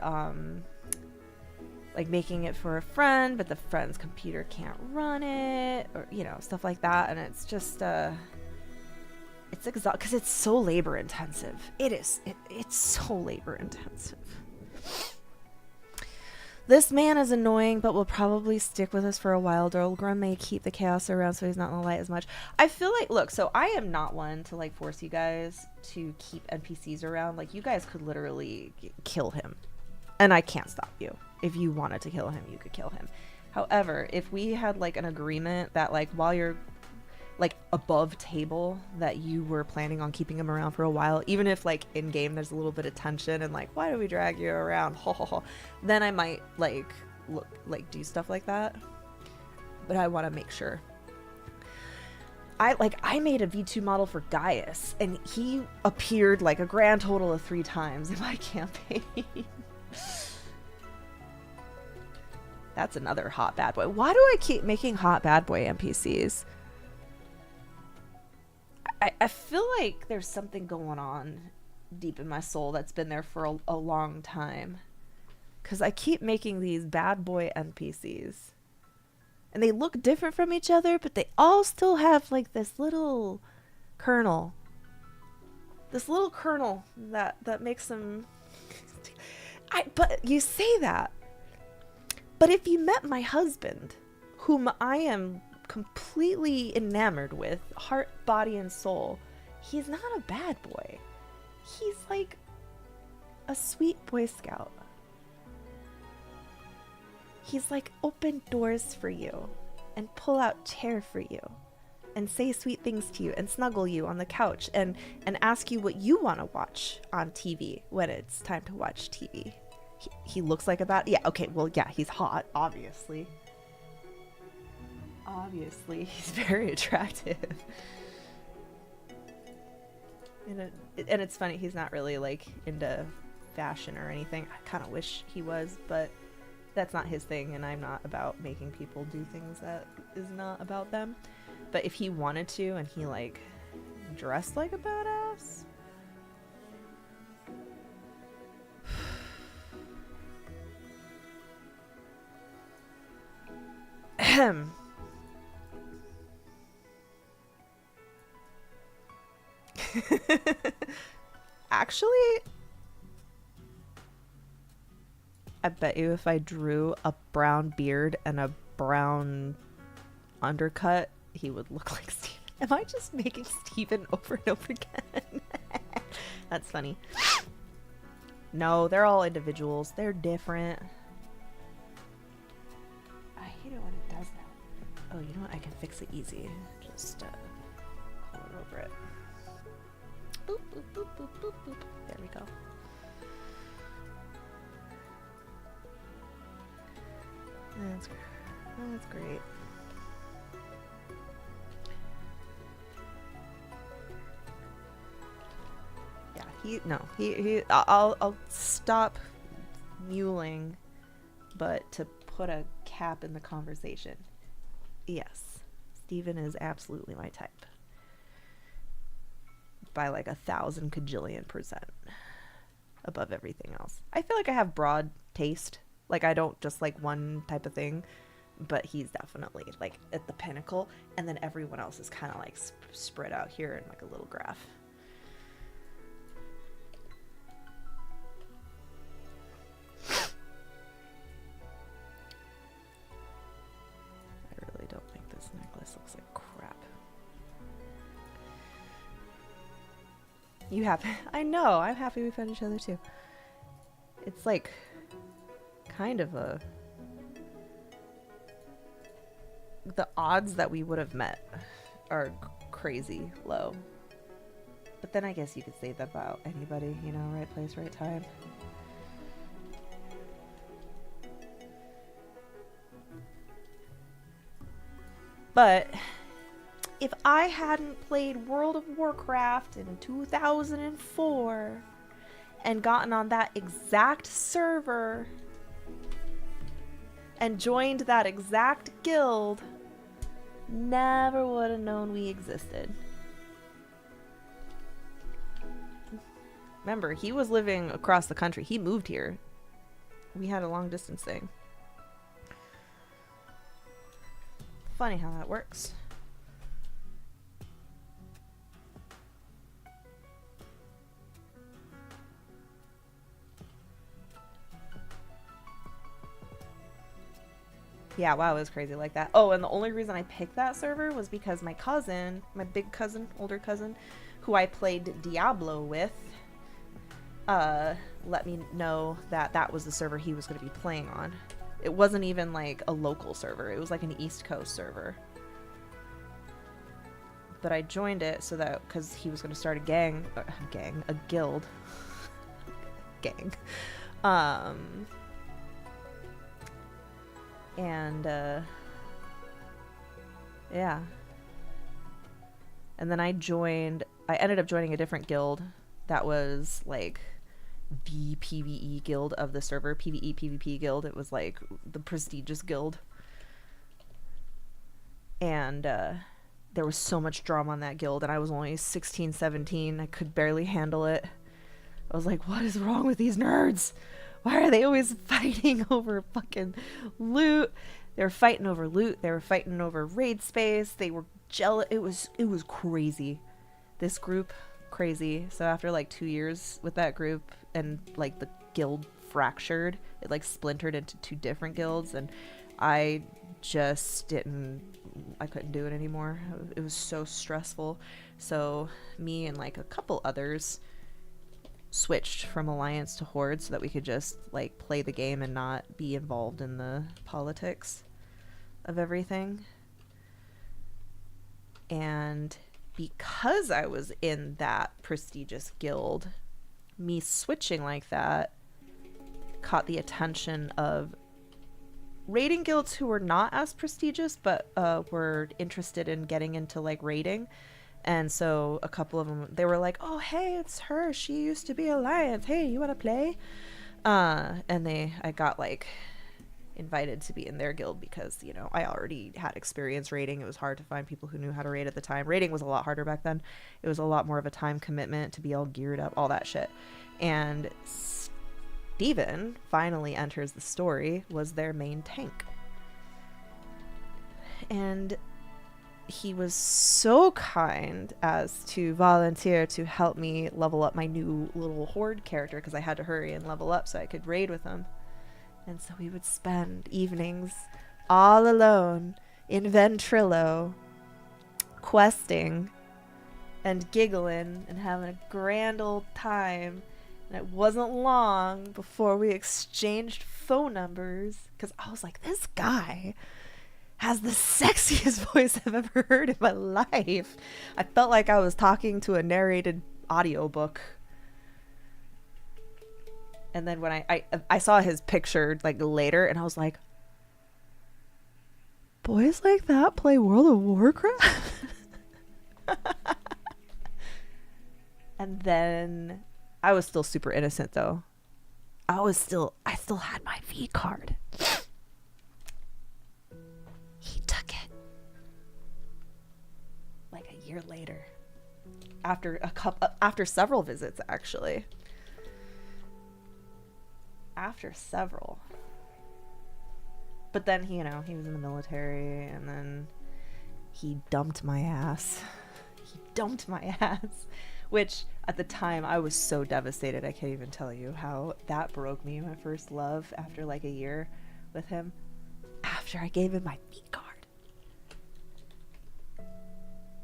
like making it for a friend but the friend's computer can't run it, or you know, stuff like that. And it's just it's exhausting because it's so labor intensive. It's so labor intensive. This man is annoying, but will probably stick with us for a while. Dolgrim may keep the chaos around so he's not in the light as much. I feel like, look, so I am not one to like force you guys to keep NPCs around. Like, you guys could literally kill him, and I can't stop you. If you wanted to kill him, you could kill him. However, if we had like an agreement that like while you're like above table that you were planning on keeping him around for a while, even if like in game there's a little bit of tension and like, why do we drag you around, then I might like do stuff like that. But I want to make sure. I made a V2 model for Gaius and he appeared like a grand total of 3 times in my campaign. That's another hot bad boy. Why do I keep making hot bad boy NPCs? I feel like there's something going on deep in my soul that's been there for a long time. Because I keep making these bad boy NPCs. And they look different from each other, but they all still have like this little kernel. This little kernel that makes them... But you say that. But if you met my husband, whom I am completely enamored with, heart, body, and soul, he's not a bad boy. He's like a sweet Boy Scout. He's like open doors for you and pull out chair for you and say sweet things to you and snuggle you on the couch and ask you what you want to watch on TV when it's time to watch TV. He looks like about, yeah, okay, well, yeah, he's hot, obviously. Obviously, he's very attractive. And it's funny, he's not really like into fashion or anything. I kind of wish he was, but that's not his thing, and I'm not about making people do things that is not about them. But if he wanted to and he like dressed like a badass, actually, I bet you if I drew a brown beard and a brown undercut, he would look like Steven. Am I just making Steven over and over again? That's funny. No, they're all individuals. They're different. I hate it when it does that. Oh, you know what? I can fix it easy. Just color over it. Boop, boop, boop, boop, boop, boop. There we go. That's great. Yeah, I'll stop mewling, but to put a cap in the conversation. Yes, Steven is absolutely my type. By like 1,000 kajillion% above everything else. I feel like I have broad taste. Like I don't just like one type of thing, but he's definitely like at the pinnacle, and then everyone else is kind of like spread out here in like a little graph. I really don't think this necklace looks like crap. You happy? I know, I'm happy we found each other too. It's like kind of the odds that we would have met are crazy low. But then I guess you could say that about anybody, you know, right place, right time. But if I hadn't played World of Warcraft in 2004 and gotten on that exact server and joined that exact guild, never would have known we existed. Remember, he was living across the country. He moved here. We had a long distance thing. Funny how that works. Yeah, wow, it was crazy like that. Oh, and the only reason I picked that server was because my cousin, my big cousin, older cousin, who I played Diablo with, let me know that that was the server he was going to be playing on. It wasn't even like a local server. It was like an East Coast server. But I joined it so that, because he was going to start a guild. Gang. Yeah. And then I ended up joining a different guild that was like the PvE guild of the server, PvE PvP guild. It was like the prestigious guild. And there was so much drama on that guild, and I was only 16, 17. I could barely handle it. I was like, what is wrong with these nerds? Why are they always fighting over fucking loot? They were fighting over loot. They were fighting over raid space. They were jealous. It was crazy. This group, crazy. So after like 2 years with that group, and like the guild fractured, it like splintered into 2 different guilds, and I couldn't do it anymore. It was so stressful. So me and like a couple others switched from Alliance to Horde so that we could just like play the game and not be involved in the politics of everything. And because I was in that prestigious guild, me switching like that caught the attention of raiding guilds who were not as prestigious but were interested in getting into like raiding. And so a couple of them, they were like, oh hey, it's her, she used to be Alliance, hey, you want to play? And I got like invited to be in their guild because, you know, I already had experience raiding. It was hard to find people who knew how to raid at the time. Raiding was a lot harder back then. It was a lot more of a time commitment to be all geared up, all that shit. And Steven finally enters the story, was their main tank. And he was so kind as to volunteer to help me level up my new little horde character, because I had to hurry and level up so I could raid with him. And so we would spend evenings all alone in Ventrilo, questing and giggling and having a grand old time. And it wasn't long before we exchanged phone numbers, because I was like, this guy has the sexiest voice I've ever heard in my life. I felt like I was talking to a narrated audiobook. And then when I saw his picture like later, and I was like, boys like that play World of Warcraft? And then I was still super innocent though. I still had my V card. He took it. Like a year later. After several visits actually. After several. But then, you know, he was in the military, and then he dumped my ass. He dumped my ass. Which, at the time, I was so devastated. I can't even tell you how that broke me, my first love, after like a year with him. After I gave him my V card.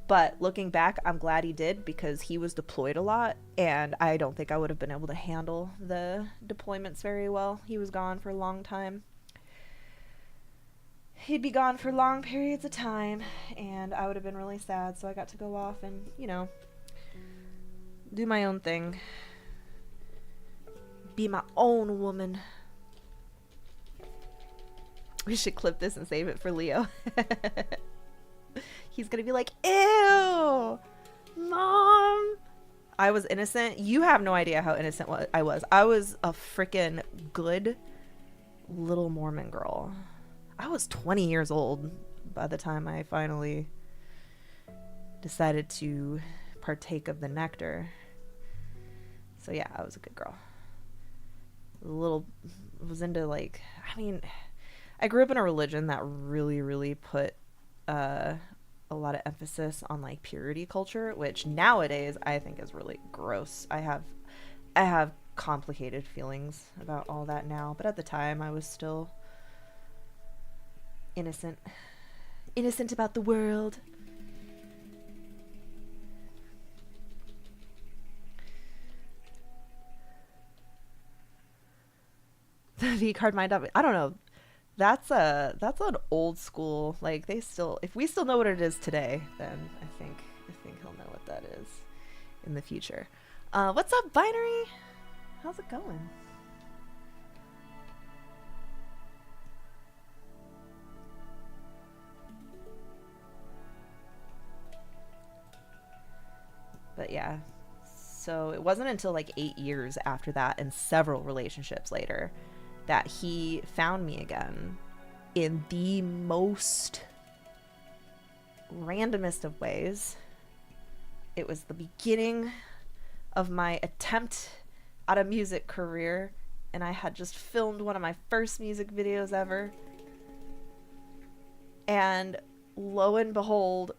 But looking back, I'm glad he did, because he was deployed a lot, and I don't think I would have been able to handle the deployments very well. He was gone for a long time. He'd be gone for long periods of time, and I would have been really sad, so I got to go off and, you know, do my own thing. Be my own woman. We should clip this and save it for Leo. He's gonna be like, ew, Mom. I was innocent. You have no idea how innocent I was. I was a freaking good little Mormon girl. I was 20 years old by the time I finally decided to partake of the nectar. So yeah, I was a good girl. Was into like, I mean, I grew up in a religion that really, really put a lot of emphasis on like purity culture, which nowadays I think is really gross. I have complicated feelings about all that now, but at the time I was still innocent about the world. The V card mind up. I don't know. That's an old school, like, if we still know what it is today, then I think he'll know what that is in the future. What's up, Binary? How's it going? But yeah, so it wasn't until like 8 years after that and several relationships later that he found me again in the most randomest of ways. It was the beginning of my attempt at a music career, and I had just filmed one of my first music videos ever. And lo and behold,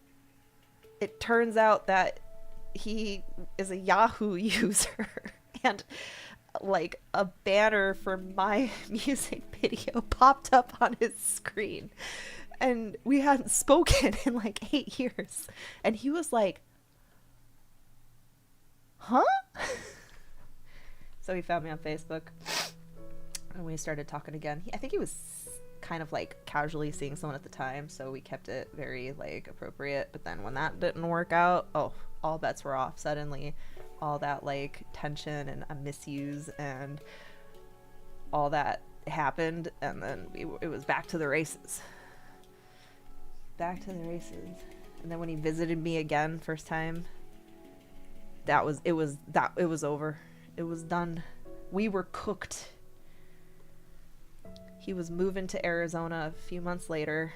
it turns out that he is a Yahoo user, and like a banner for my music video popped up on his screen, and we hadn't spoken in like 8 years, and he was like, huh? So he found me on Facebook and we started talking again. I think he was kind of like casually seeing someone at the time, so we kept it very like appropriate. But then when that didn't work out, oh, all bets were off suddenly. All that like tension and misuse and all that happened, and then it was back to the races. Back to the races. And then when he visited me again first time, it was over. It was done. We were cooked. He was moving to Arizona a few months later,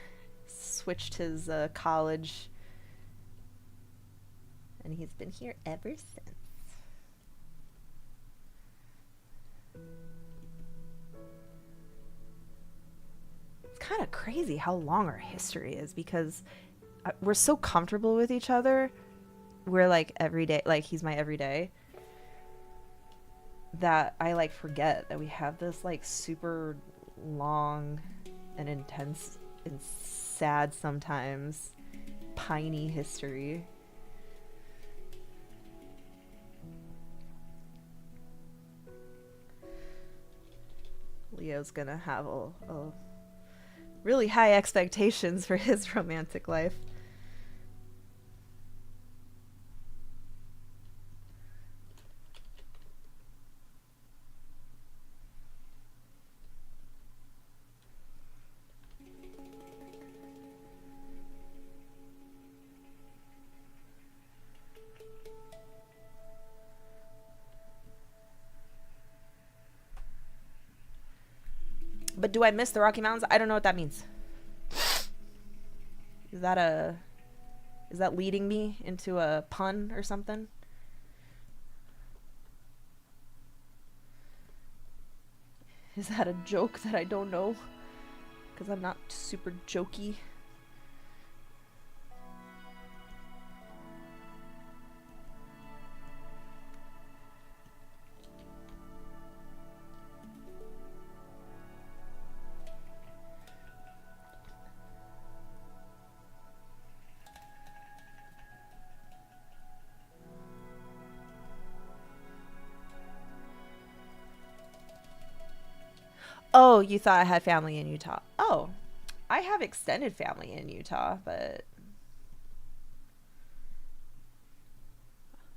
switched his college, and he's been here ever since. It's kind of crazy how long our history is, because we're so comfortable with each other. We're like everyday, like he's my everyday, that I like forget that we have this like super long and intense and sad sometimes piney history. Leo's gonna have a really high expectations for his romantic life. But do I miss the Rocky Mountains? I don't know what that means. Is that leading me into a pun or something? Is that a joke that I don't know? Because I'm not super jokey. Oh, you thought I had family in Utah. Oh, I have extended family in Utah, but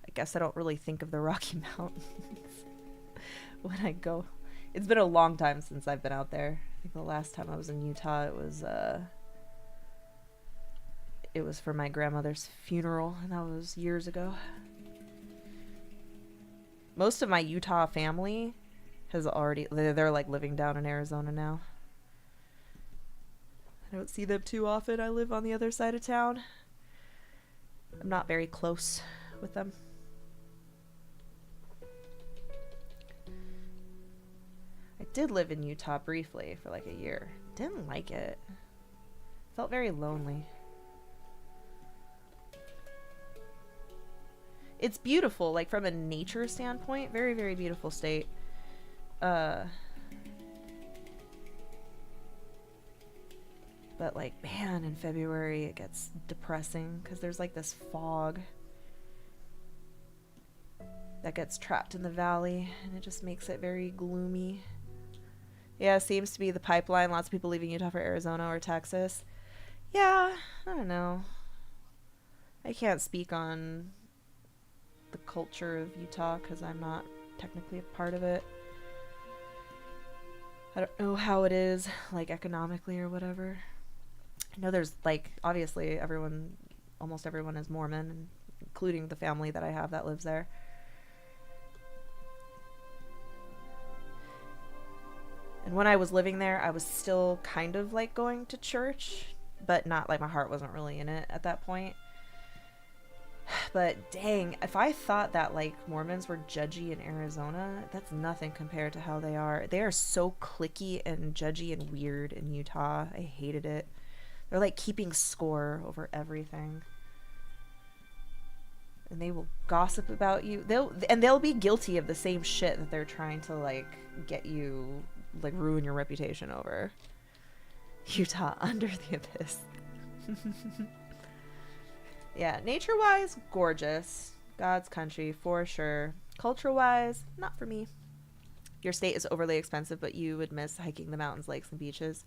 I guess I don't really think of the Rocky Mountains when I go. It's been a long time since I've been out there. I think the last time I was in Utah, it was for my grandmother's funeral, and that was years ago. Most of my Utah family has already, they're like living down in Arizona now. I don't see them too often. I live on the other side of town. I'm not very close with them. I did live in Utah briefly for like a year. Didn't like it. Felt very lonely. It's beautiful, like from a nature standpoint. Very, very beautiful state. But like, man, in February it gets depressing because there's like this fog that gets trapped in the valley, and it just makes it very gloomy. Yeah, it seems to be the pipeline. Lots of people leaving Utah for Arizona or Texas. Yeah, I don't know. I can't speak on the culture of Utah because I'm not technically a part of it. I don't know how it is, like, economically or whatever. I know there's, like, obviously almost everyone is Mormon, including the family that I have that lives there. And when I was living there, I was still kind of, like, going to church, but not, like, my heart wasn't really in it at that point. But dang, if I thought that like Mormons were judgy in Arizona, that's nothing compared to how they are. They are so cliquey and judgy and weird in Utah. I hated it. They're like keeping score over everything. And they will gossip about you. They'll be guilty of the same shit that they're trying to like get you, like ruin your reputation over. Utah, under the abyss. Yeah, nature-wise, gorgeous. God's country, for sure. Culture-wise, not for me. Your state is overly expensive, but you would miss hiking the mountains, lakes, and beaches.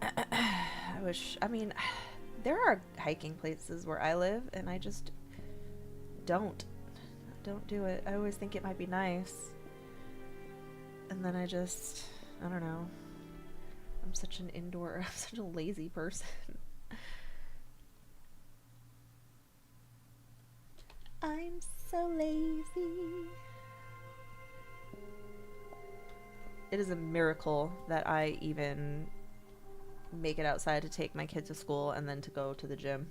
I wish, I mean, there are hiking places where I live and I just don't do it. I always think it might be nice. And then I don't know. I'm such a lazy person. I'm so lazy. It is a miracle that I even make it outside to take my kid to school and then to go to the gym.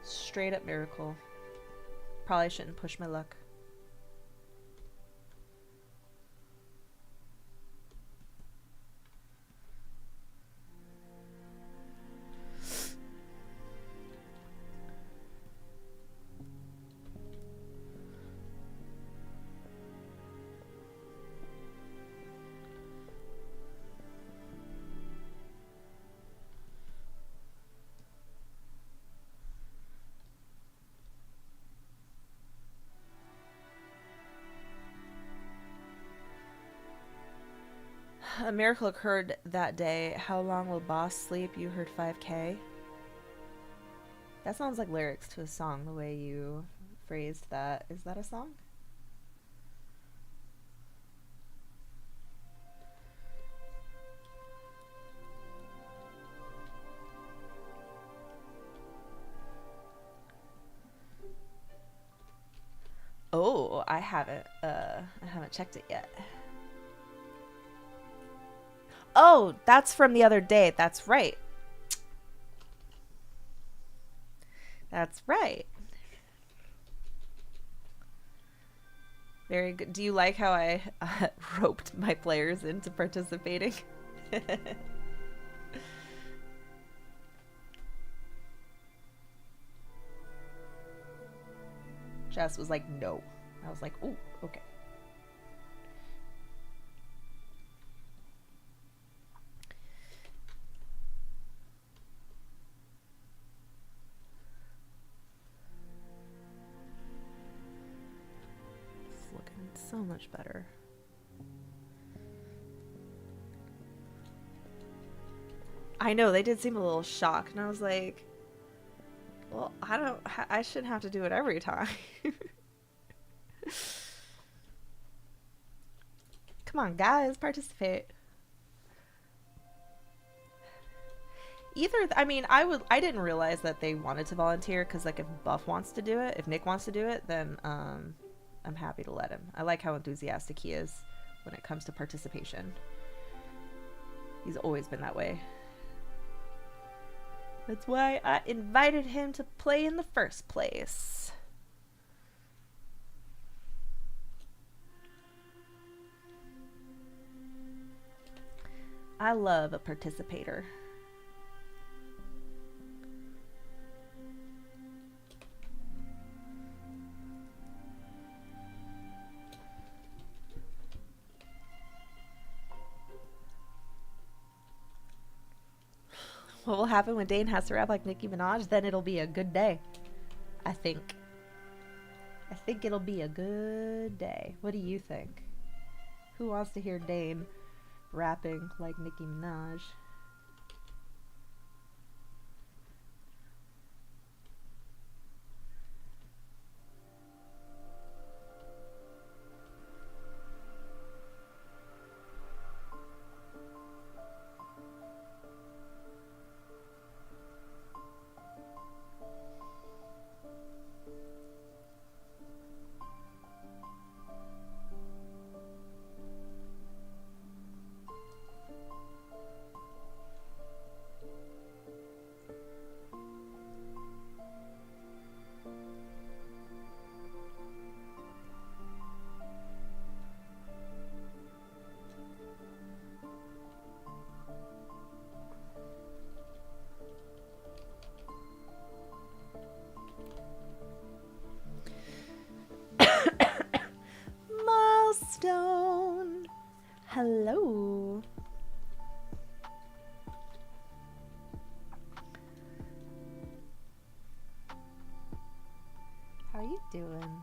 Straight up miracle. Probably shouldn't push my luck. A miracle occurred that day. How long will boss sleep? You heard 5K. That sounds like lyrics to a song, the way you phrased that. Is that a song? Oh, I haven't checked it yet. Oh, that's from the other day. That's right. That's right. Very good. Do you like how I roped my players into participating? Jess was like, no. I was like, ooh, okay. It's looking so much better. I know, they did seem a little shocked, and I was like, well, I shouldn't have to do it every time. Come on, guys, participate. I mean, I didn't realize that they wanted to volunteer, because, like, if Buff wants to do it, if Nick wants to do it, then, I'm happy to let him. I like how enthusiastic he is when it comes to participation. He's always been that way. That's why I invited him to play in the first place. I love a participator. What will happen when Dane has to rap like Nicki Minaj? Then it'll be a good day. I think it'll be a good day. What do you think? Who wants to hear Dane rapping like Nicki Minaj? Milestone. Hello. How are you doing?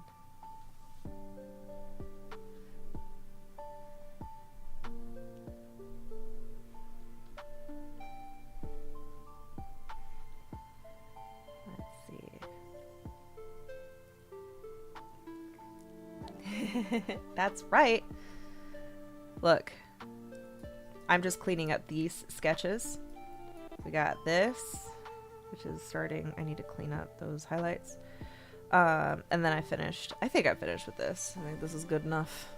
That's right. Look, I'm just cleaning up these sketches. We got this, which is starting. I need to clean up those highlights. And then I think I finished with this. I think this is good enough.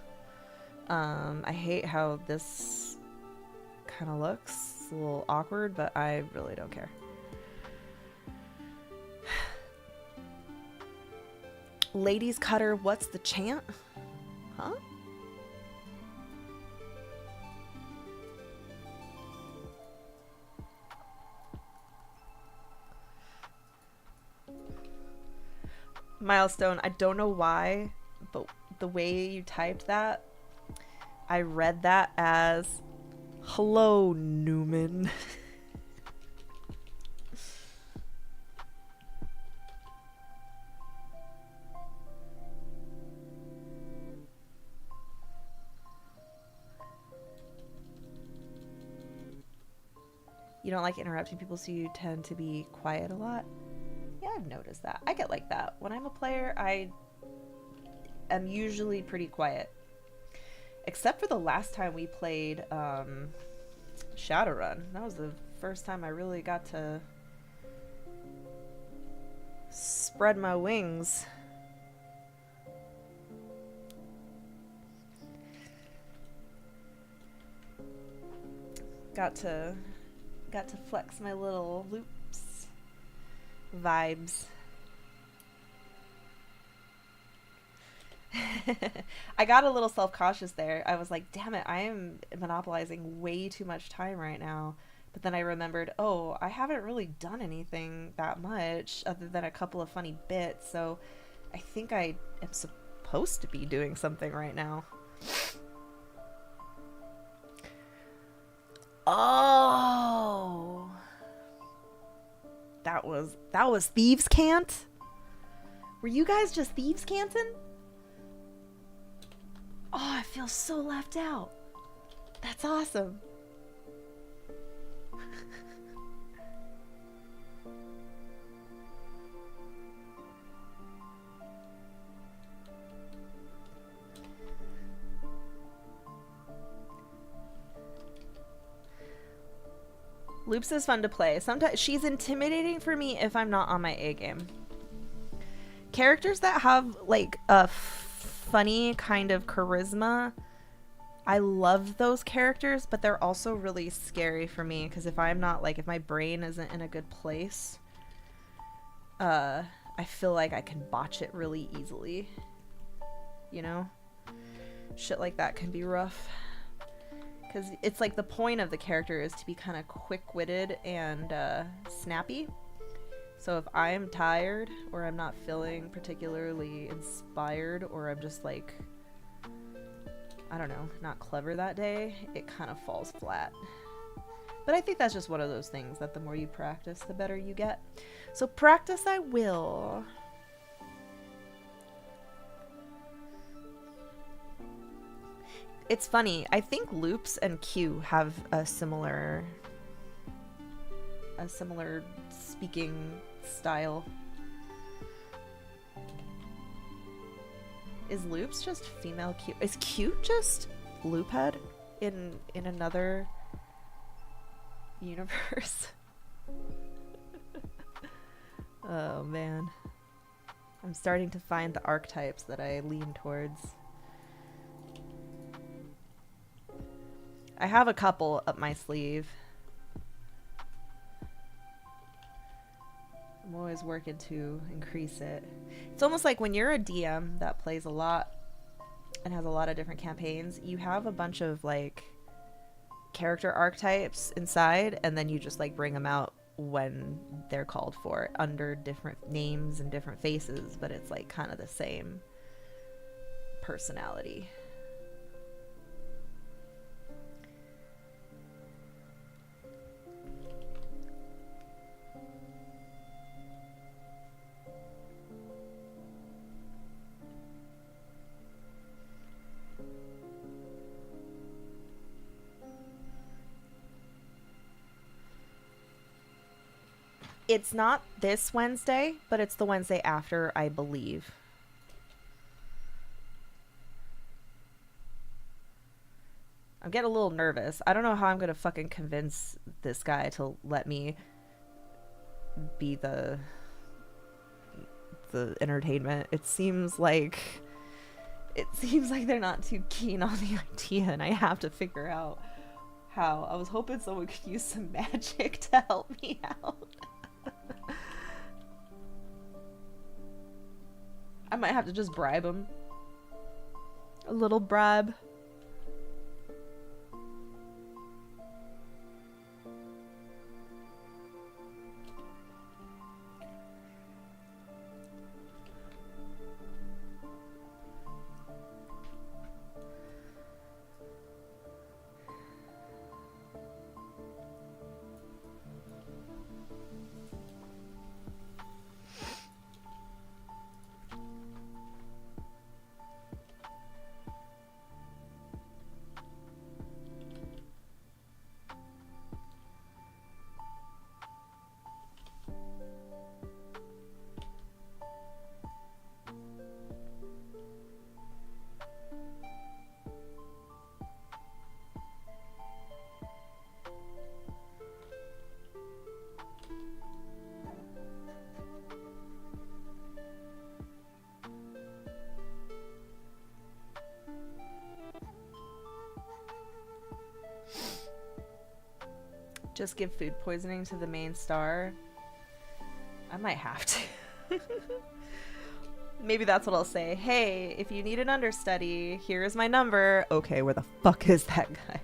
I hate how this kind of looks. It's a little awkward, but I really don't care. Ladies Cutter, what's the chant? Huh? Milestone, I don't know why, but the way you typed that, I read that as hello, Newman. You don't like interrupting people, so you tend to be quiet a lot? Yeah, I've noticed that. I get like that. When I'm a player, I am usually pretty quiet. Except for the last time we played Shadowrun. That was the first time I really got to spread my wings. Got to flex my little loops vibes. I got a little self-cautious there. I was like, damn it, I am monopolizing way too much time right now. But then I remembered, oh, I haven't really done anything that much other than a couple of funny bits, so I think I am supposed to be doing something right now. Oh, that was Thieves Cant? Were you guys just Thieves Canting? Oh, I feel so left out. That's awesome. Loops is fun to play. Sometimes she's intimidating for me if I'm not on my A game. Characters that have like a funny kind of charisma, I love those characters, but they're also really scary for me because if I'm not like, if my brain isn't in a good place, I feel like I can botch it really easily. You know? Shit like that can be rough. Because it's like the point of the character is to be kind of quick-witted and snappy. So if I'm tired or I'm not feeling particularly inspired or I'm just like, I don't know, not clever that day, it kind of falls flat. But I think that's just one of those things that the more you practice, the better you get. So practice I will. It's funny. I think loops and Q have a similar speaking style. Is loops just female Q? Is Q just loophead in another universe? Oh man. I'm starting to find the archetypes that I lean towards. I have a couple up my sleeve. I'm always working to increase it. It's almost like when you're a DM that plays a lot and has a lot of different campaigns, you have a bunch of like character archetypes inside and then you just like bring them out when they're called for under different names and different faces, but it's like kind of the same personality. It's not this Wednesday, but it's the Wednesday after, I believe. I'm getting a little nervous. I don't know how I'm gonna fucking convince this guy to let me be the entertainment. It seems like they're not too keen on the idea, and I have to figure out how. I was hoping someone could use some magic to help me out. I might have to just bribe him. A little bribe. Just give food poisoning to the main star. I might have to. Maybe that's what I'll say. Hey, if you need an understudy, here's my number. Okay, where the fuck is that guy?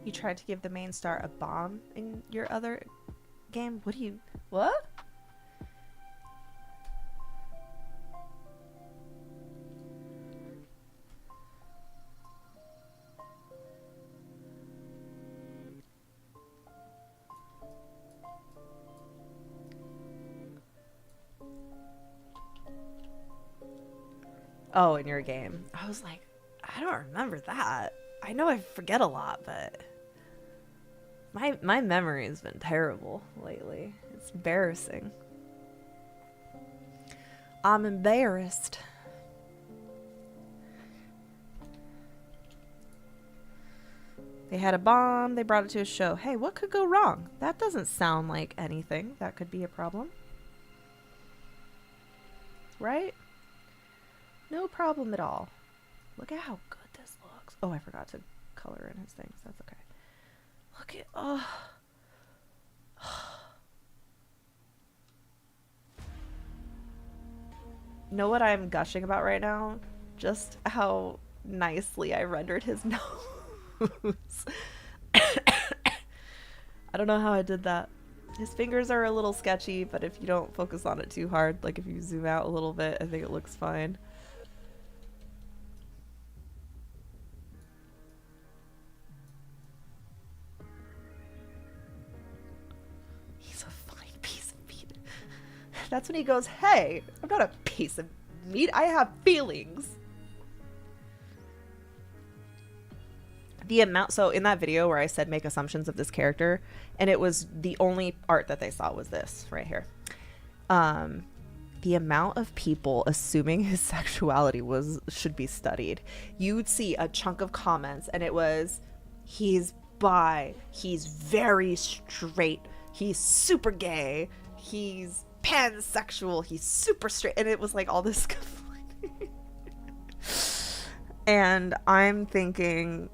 You tried to give the main star a bomb in your other game? What do you... What? Oh, in your game. I was like, I don't remember that. I know I forget a lot, but... My memory has been terrible lately. It's embarrassing. I'm embarrassed. They had a bomb. They brought it to a show. Hey, what could go wrong? That doesn't sound like anything that could be a problem. Right? No problem at all. Look at how good this looks. Oh, I forgot to color in his things. That's okay. Look at, oh. Know what I'm gushing about right now? Just how nicely I rendered his nose. I don't know how I did that. His fingers are a little sketchy, but if you don't focus on it too hard, like if you zoom out a little bit, I think it looks fine. That's when he goes, hey, I'm not a piece of meat. I have feelings. The amount, so in that video where I said make assumptions of this character, and it was the only art that they saw was this right here. The amount of people assuming his sexuality should be studied. You would see a chunk of comments and it was, he's bi, he's very straight, he's super gay, he's pansexual, he's super straight, and it was like all this and I'm thinking,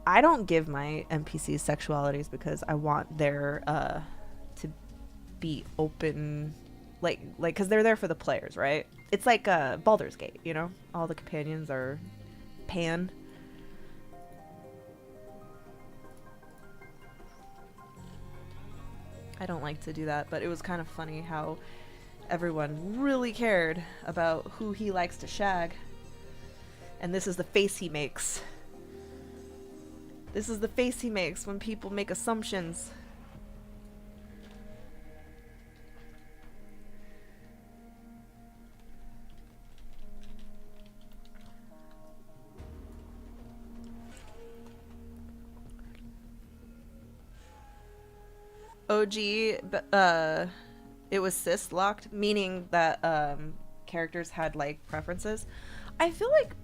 I don't give my NPCs sexualities because I want their to be open, like because they're there for the players, right? It's like Baldur's Gate, you know, all the companions are pan. I don't like to do that, but it was kind of funny how everyone really cared about who he likes to shag. And this is the face he makes. This is the face he makes when people make assumptions. OG, it was cis locked, meaning that characters had like preferences. I feel like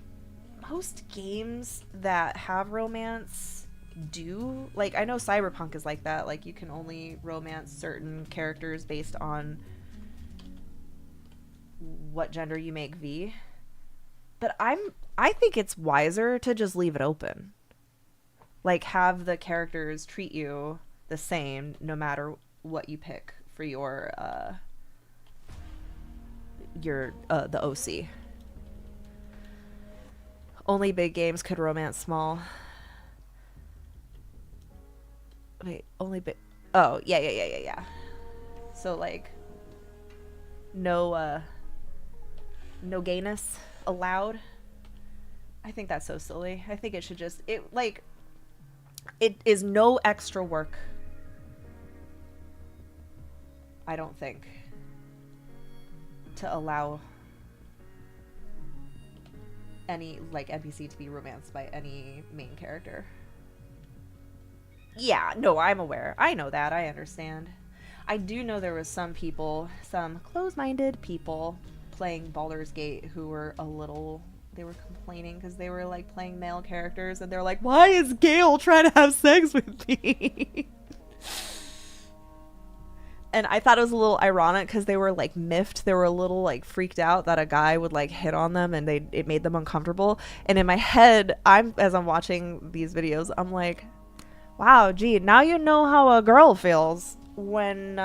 most games that have romance do, like, I know Cyberpunk is like that, like you can only romance certain characters based on what gender you make V. But I think it's wiser to just leave it open. Like have the characters treat you the same no matter what you pick for your the OC. Only big games could romance small. Wait, only big. Oh, yeah. So like no no gayness allowed. I think that's so silly. I think it should just it is no extra work. I don't think to allow any like NPC to be romanced by any main character. Yeah, no, I'm aware. I know that. I understand. I do know there was some people, some close-minded people playing Baldur's Gate who were a little, they were complaining because they were like playing male characters and they're like, why is Gale trying to have sex with me? And I thought it was a little ironic because they were like miffed. They were a little like freaked out that a guy would like hit on them and it made them uncomfortable. And in my head, as I'm watching these videos, I'm like, wow, gee, now you know how a girl feels when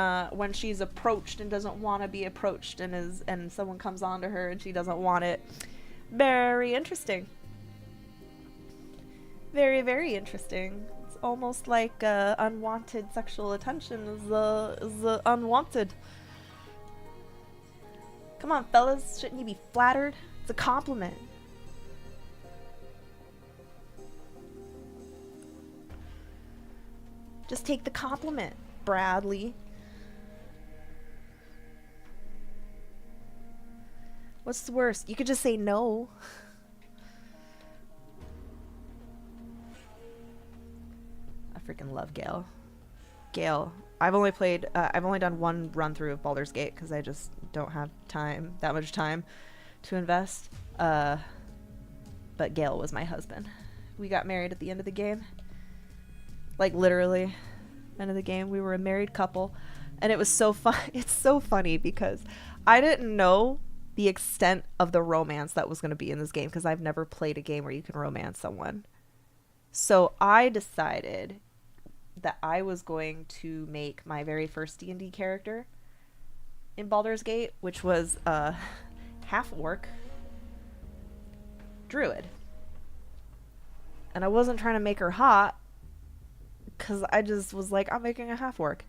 she's approached and doesn't want to be approached and someone comes on to her and she doesn't want it. Very interesting. Very, very interesting. It's almost like unwanted sexual attention is unwanted. Come on, fellas, shouldn't you be flattered? It's a compliment. Just take the compliment, Bradley. What's the worst? You could just say no. I freaking love Gale. Gale. I've only done one run through of Baldur's Gate because I just don't have that much time to invest. But Gale was my husband. We got married at the end of the game. Like literally, end of the game. We were a married couple, and it was so fun. It's so funny because I didn't know the extent of the romance that was going to be in this game because I've never played a game where you can romance someone. So I decided that I was going to make my very first D&D character in Baldur's Gate, which was a half orc druid. And I wasn't trying to make her hot because I just was like, I'm making a half orc.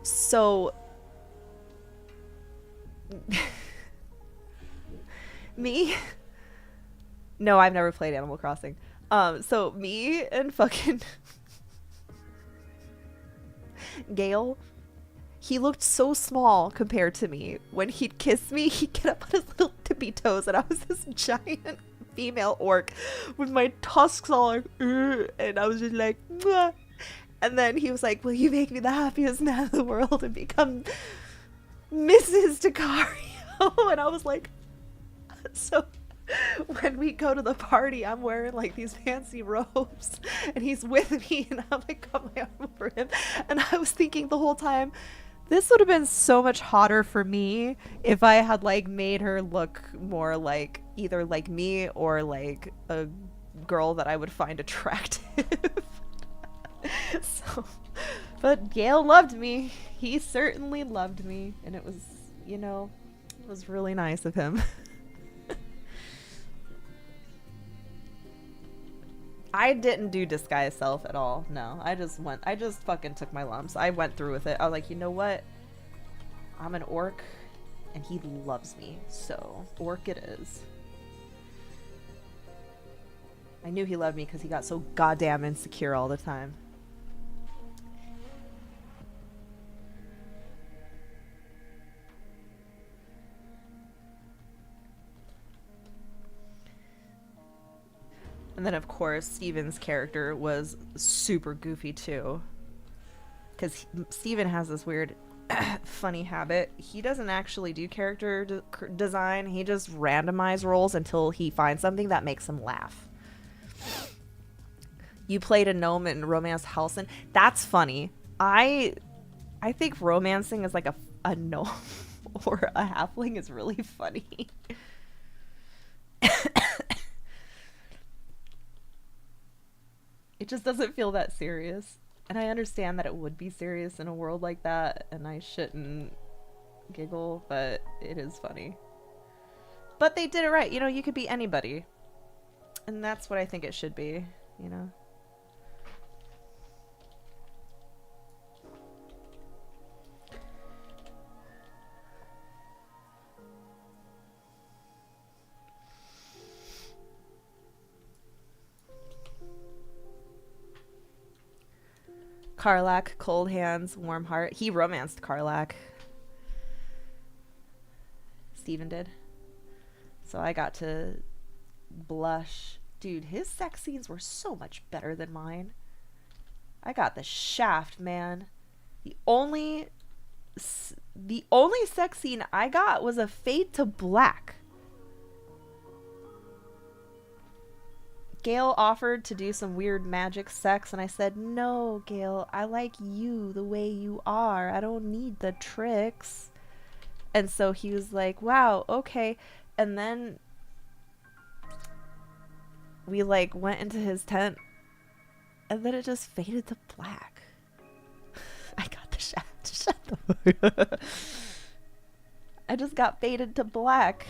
So me? No, I've never played Animal Crossing. So me and fucking Gale, he looked so small compared to me. When he'd kiss me, he'd get up on his little tippy toes, and I was this giant female orc with my tusks all like, and I was just like, mwah. And then he was like, will you make me the happiest man in the world and become Mrs. Decario? And I was like, so when we go to the party, I'm wearing like these fancy robes and he's with me and I'm like got my arm over him, and I was thinking the whole time, this would have been so much hotter for me if I had like made her look more like either like me or like a girl that I would find attractive. So, but Gale loved me. He certainly loved me, and it was, you know, it was really nice of him. I didn't do disguise self at all. No, I just fucking took my lumps. I went through with it. I was like, you know what? I'm an orc and he loves me. So orc it is. I knew he loved me because he got so goddamn insecure all the time. And then, of course, Steven's character was super goofy, too. because Steven has this weird funny habit. He doesn't actually do character design. He just randomizes roles until he finds something that makes him laugh. You played a gnome in Romance Halcyon. That's funny. I think romancing is like a gnome or a halfling is really funny. It just doesn't feel that serious. And I understand that it would be serious in a world like that, and I shouldn't giggle, but it is funny. But they did it right. You know, you could be anybody. And that's what I think it should be, you know? Karlak, cold hands, warm heart. He romanced Karlak. Steven did. So I got to blush. Dude, his sex scenes were so much better than mine. I got the shaft, man. The only sex scene I got was a fade to black. Gail offered to do some weird magic sex, and I said, no, Gail, I like you the way you are. I don't need the tricks. And so he was like, wow, okay. And then we like went into his tent, and then it just faded to black. I got the shaft. Shut the fuck up. I just got faded to black.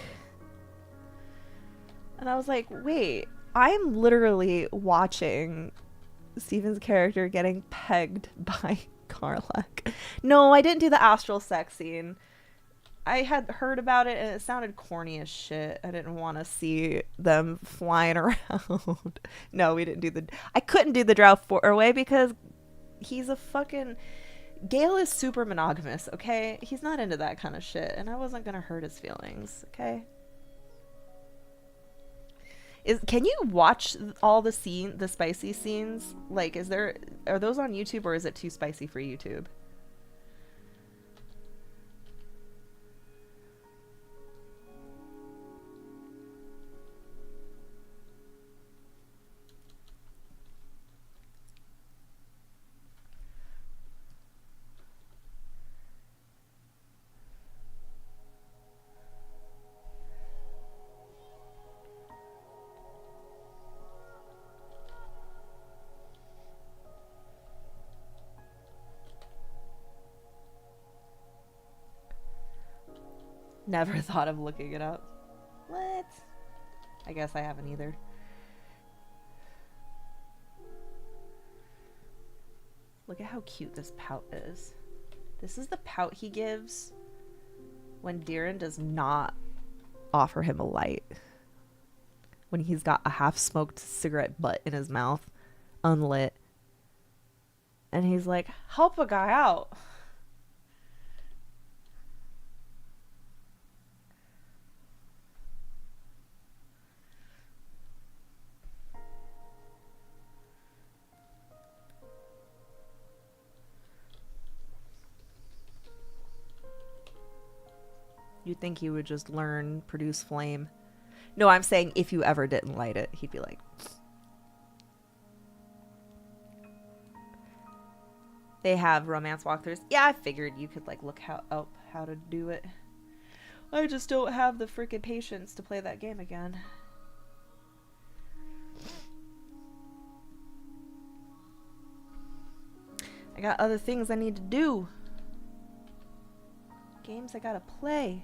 And I was like, wait, I'm literally watching Steven's character getting pegged by Karlak. No, I didn't do the astral sex scene. I had heard about it and it sounded corny as shit. I didn't want to see them flying around. No, we didn't do I couldn't do the drow four-way because he's a fucking... Gale is super monogamous, okay? He's not into that kind of shit, and I wasn't gonna hurt his feelings, okay? Can you watch all the spicy scenes? Like, are those on YouTube, or is it too spicy for YouTube? Never thought of looking it up. What? I guess I haven't either. Look at how cute this pout is. This is the pout he gives when Diren does not offer him a light. When he's got a half-smoked cigarette butt in his mouth, unlit. And he's like, help a guy out. You'd think he would just learn, produce flame. No, I'm saying if you ever didn't light it, he'd be like... They have romance walkthroughs. Yeah, I figured you could like look up how to do it. I just don't have the freaking patience to play that game again. I got other things I need to do. Games I gotta play.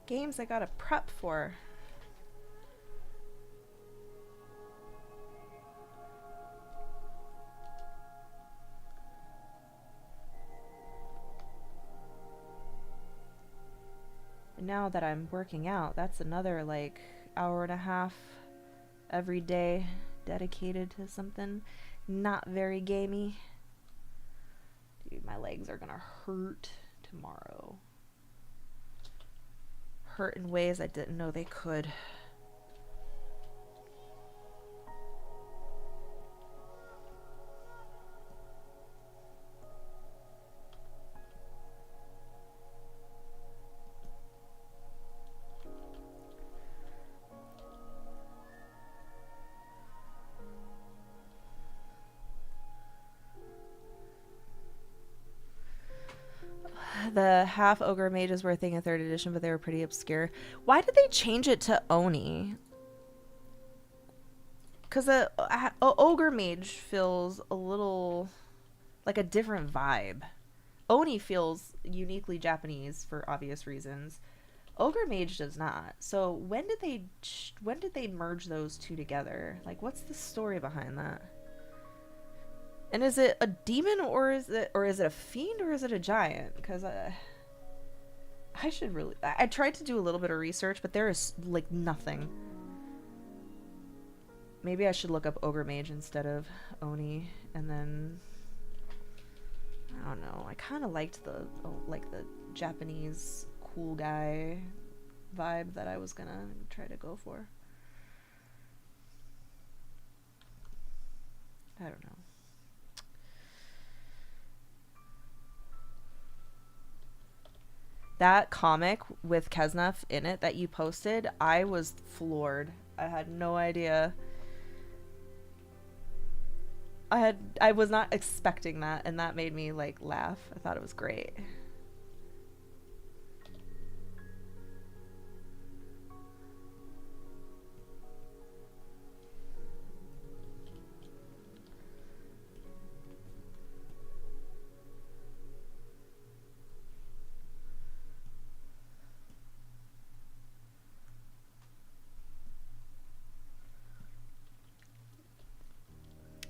Games I gotta prep for. And now that I'm working out, that's another like hour and a half every day dedicated to something not very gamey. Dude, my legs are gonna hurt tomorrow. Hurt in ways I didn't know they could. The half ogre mages were a thing in 3rd edition, but they were pretty obscure. Why did they change it to Oni? Because a ogre mage feels a little like a different vibe. Oni feels uniquely Japanese for obvious reasons. Ogre mage does not. So when did they merge those two together? Like, what's the story behind that? And is it a demon or is it a fiend or is it a giant? Because I should really. I tried to do a little bit of research, but there is like nothing. Maybe I should look up ogre mage instead of Oni, and then I don't know. I kind of liked the Japanese cool guy vibe that I was gonna try to go for. I don't know. That comic with Kesnef in it that you posted, I was floored. I had no idea. I was not expecting that, and that made me like laugh. I thought it was great.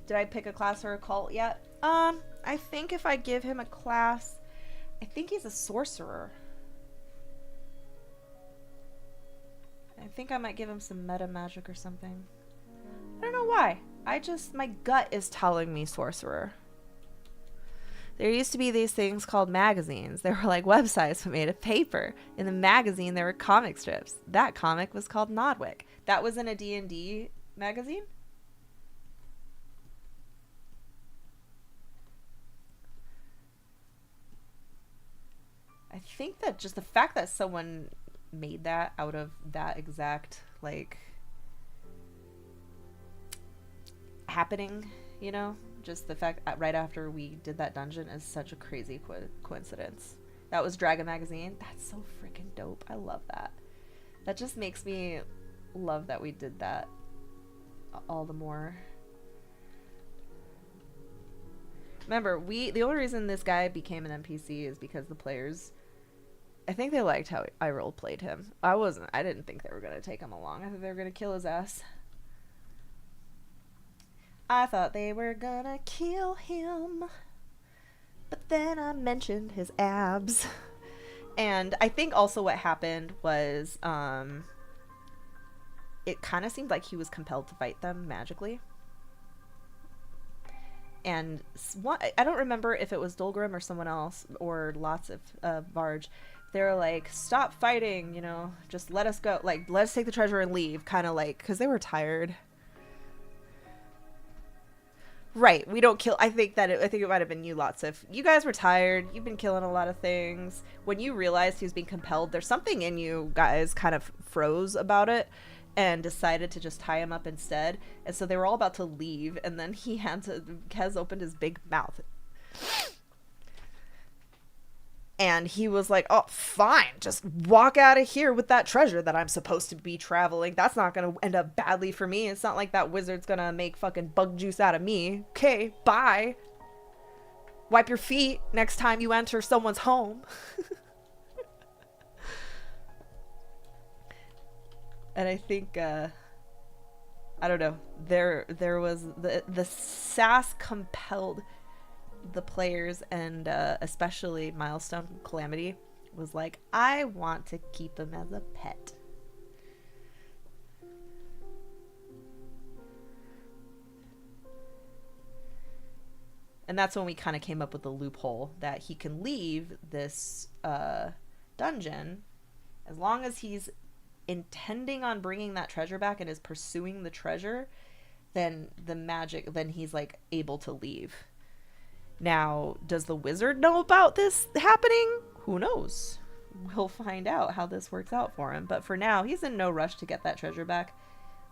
Did I pick a class or a cult yet? I think if I give him a class, I think he's a sorcerer. I think I might give him some meta magic or something. I don't know why. My gut is telling me sorcerer. There used to be these things called magazines. They were like websites but made of paper. In the magazine, there were comic strips. That comic was called Nodwick. That was in a D&D magazine? I think that just the fact that someone made that out of that exact, like, happening, you know? Just the fact right after we did that dungeon is such a crazy coincidence. That was Dragon Magazine. That's so freaking dope. I love that. That just makes me love that we did that all the more. Remember, the only reason this guy became an NPC is because the players, I think they liked how I role played him. I didn't think they were going to take him along. I thought they were going to kill his ass. I thought they were going to kill him. But then I mentioned his abs. And I think also what happened was it kind of seemed like he was compelled to fight them magically. And I don't remember if it was Dolgrim or someone else or lots of Varge. They were like, stop fighting, you know, just let us go. Like, let us take the treasure and leave. Kind of like, because they were tired. Right, we don't kill. I think it might have been you, lots of. You guys were tired. You've been killing a lot of things. When you realized he was being compelled, there's something in you guys kind of froze about it and decided to just tie him up instead. And so they were all about to leave, and then Kez opened his big mouth. And he was like, oh, fine, just walk out of here with that treasure that I'm supposed to be traveling. That's not going to end up badly for me. It's not like that wizard's going to make fucking bug juice out of me. Okay, bye. Wipe your feet next time you enter someone's home. And I think, I don't know, there was the sass compelled the players, and especially Milestone Calamity was like, I want to keep him as a pet. And that's when we kind of came up with the loophole that he can leave this dungeon as long as he's intending on bringing that treasure back and is pursuing the treasure. Then he's like able to leave. Now, does the wizard know about this happening? Who knows? We'll find out how this works out for him. But for now, he's in no rush to get that treasure back.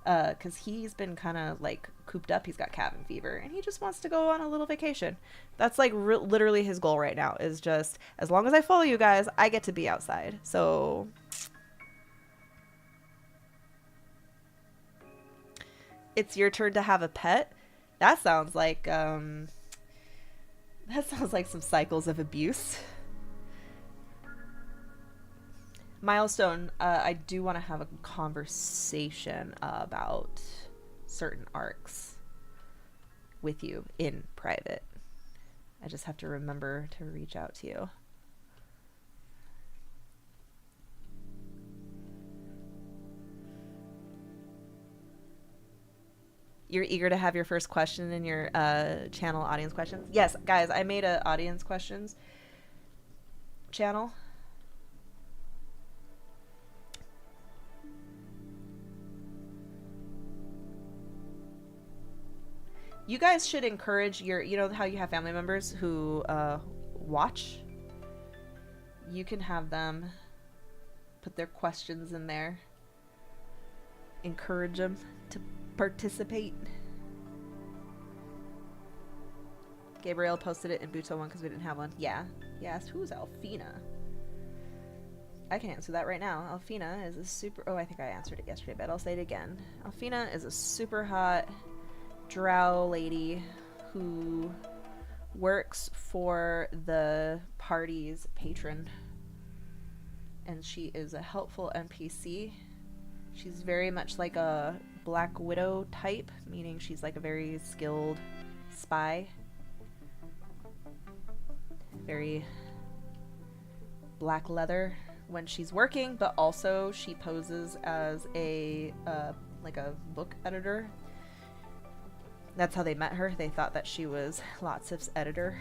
Because he's been kind of like cooped up. He's got cabin fever and he just wants to go on a little vacation. That's like literally his goal right now, is just as long as I follow you guys, I get to be outside. So it's your turn to have a pet. That sounds like some cycles of abuse. Milestone, I do want to have a conversation about certain arcs with you in private. I just have to remember to reach out to you. You're eager to have your first question in your channel audience questions? Yes, guys, I made a audience questions channel. You guys should encourage your, you know how you have family members who watch? You can have them put their questions in there. Encourage them to participate. Gabriel posted it in Buto 1 because we didn't have one. Yeah. Yes, who's Alfina? I can answer that right now. Alfina is a super... Oh, I think I answered it yesterday, but I'll say it again. Alfina is a super hot drow lady who works for the party's patron, and she is a helpful NPC. She's very much like a Black Widow type, meaning she's like a very skilled spy, very black leather when she's working, but also she poses as a like a book editor. That's how they met her. They thought that she was Lotsif's editor.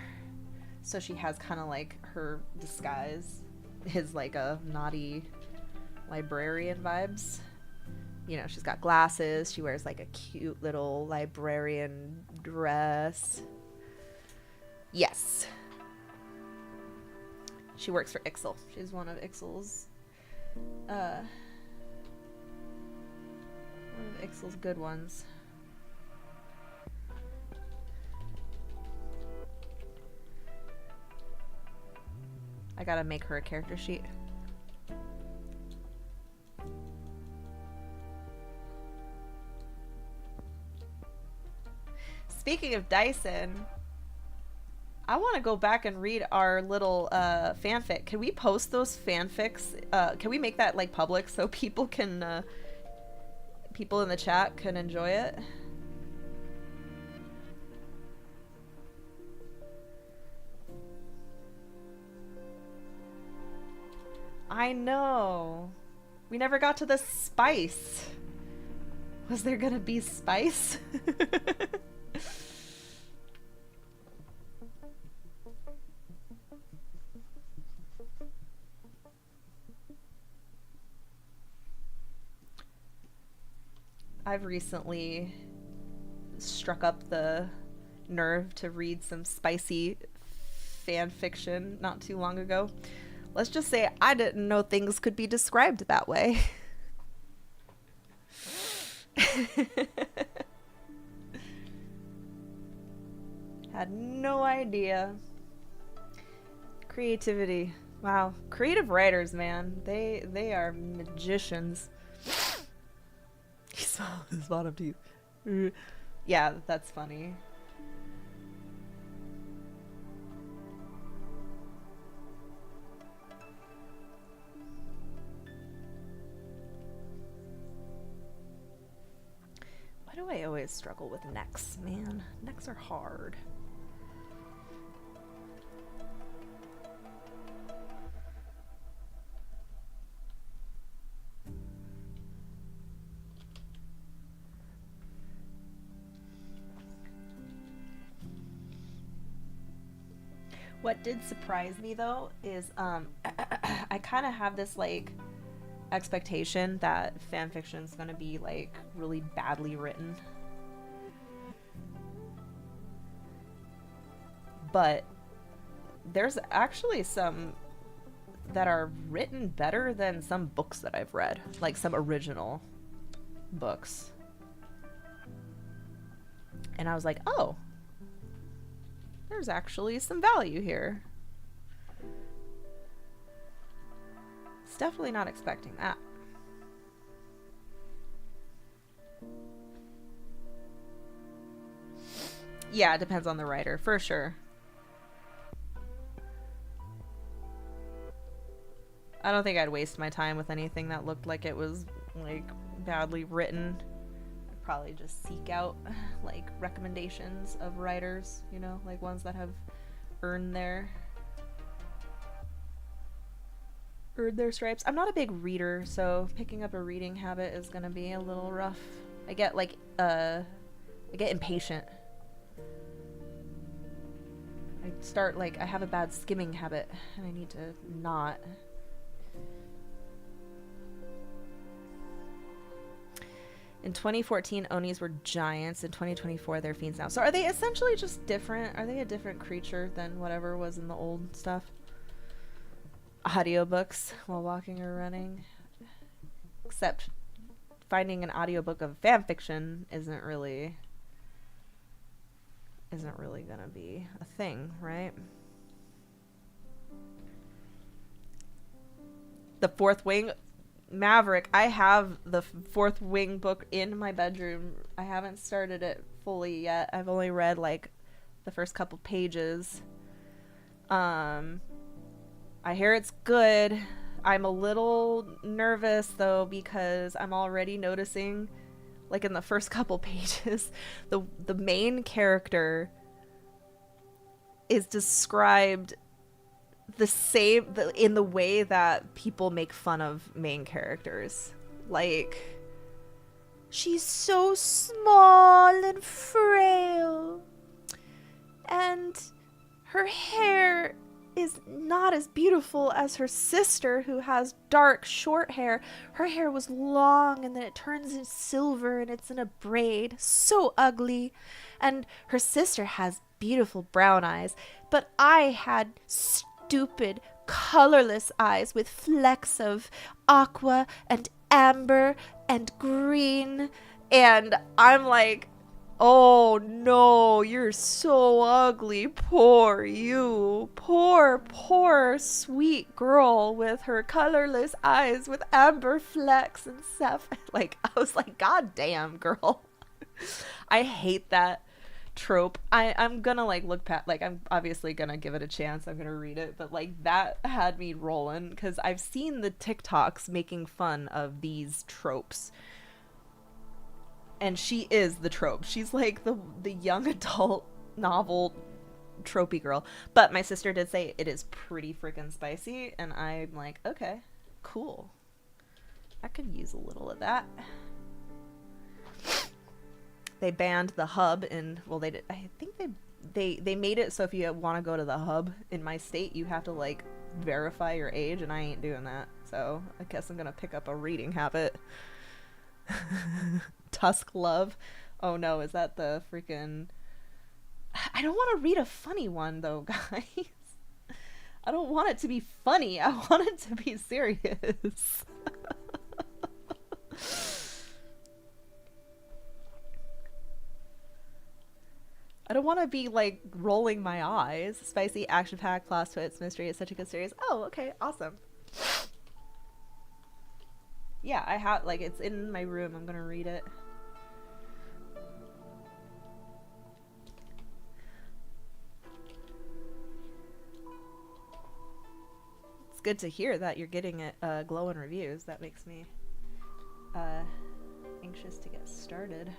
So she has kind of like her disguise is like a naughty librarian vibes. You know, she's got glasses. She wears like a cute little librarian dress. Yes. She works for Ixel. She's one of Ixel's good ones. I gotta make her a character sheet. Speaking of Dyson, I want to go back and read our little fanfic. Can we post those fanfics? Can we make that like public so people can, people in the chat can enjoy it? I know. We never got to the spice. Was there gonna be spice? I've recently struck up the nerve to read some spicy fan fiction not too long ago. Let's just say I didn't know things could be described that way. Had no idea. Creativity. Wow. Creative writers, man. They are magicians. He saw his bottom teeth. Yeah, that's funny. Why do I always struggle with necks, man? Necks are hard. What did surprise me though is I kind of have this like expectation that fan fiction is going to be like really badly written. But there's actually some that are written better than some books that I've read, like some original books. And I was like, oh, there's actually some value here. It's definitely not expecting that. Yeah, it depends on the writer, for sure. I don't think I'd waste my time with anything that looked like it was, like, badly written. I'd probably just seek out, like, recommendations of writers, you know, like ones that have earned their stripes. I'm not a big reader, so picking up a reading habit is gonna be a little rough. I get, like, I get impatient. I have a bad skimming habit, and I need to not. In 2014, Onis were giants. In 2024, they're fiends now. So are they essentially just different? Are they a different creature than whatever was in the old stuff? Audiobooks while walking or running. Except finding an audiobook of fan fiction isn't really gonna be a thing, right? The Fourth Wing, Maverick. I have the Fourth Wing book in my bedroom. I haven't started it fully yet. I've only read like the first couple pages. I hear it's good. I'm a little nervous though because I'm already noticing, like in the first couple pages, the main character is described the same in the way that people make fun of main characters. Like, she's so small and frail, and her hair is not as beautiful as her sister, who has dark, short hair. Her hair was long, and then it turns into silver, and it's in a braid. So ugly. And her sister has beautiful brown eyes, but I had stupid, colorless eyes with flecks of aqua and amber and green. And I'm like, oh no, you're so ugly. Poor you. Poor sweet girl with her colorless eyes with amber flecks and stuff. Like, I was like, God damn, girl. I hate that trope. I'm gonna like look past, like, I'm obviously gonna give it a chance. I'm gonna read it, but like that had me rolling because I've seen the TikToks making fun of these tropes. And she is the trope. She's like the young adult novel tropey girl. But my sister did say it is pretty freaking spicy, and I'm like, okay, cool. I could use a little of that. They banned the hub in, well, they did, I think they made it so if you want to go to the hub in my state, you have to like verify your age, and I ain't doing that. So I guess I'm gonna pick up a reading habit. Tusk Love. Oh no, is that the freaking... I don't want to read a funny one though, guys. I don't want it to be funny. I want it to be serious. I don't want to be like rolling my eyes. Spicy, action-packed, plot twists, mystery. It's such a good series. Oh, okay, awesome. Yeah, I have, like, it's in my room. I'm gonna read it. It's good to hear that you're getting it glowing reviews. That makes me anxious to get started.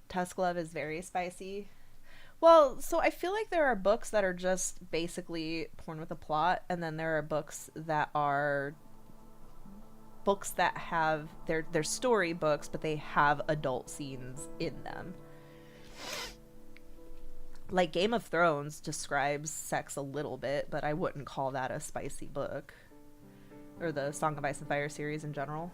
Tusk Love is very spicy. Well, so I feel like there are books that are just basically porn with a plot, and then there are books that have they're story books, but they have adult scenes in them. Like Game of Thrones describes sex a little bit, but I wouldn't call that a spicy book. Or the Song of Ice and Fire series in general.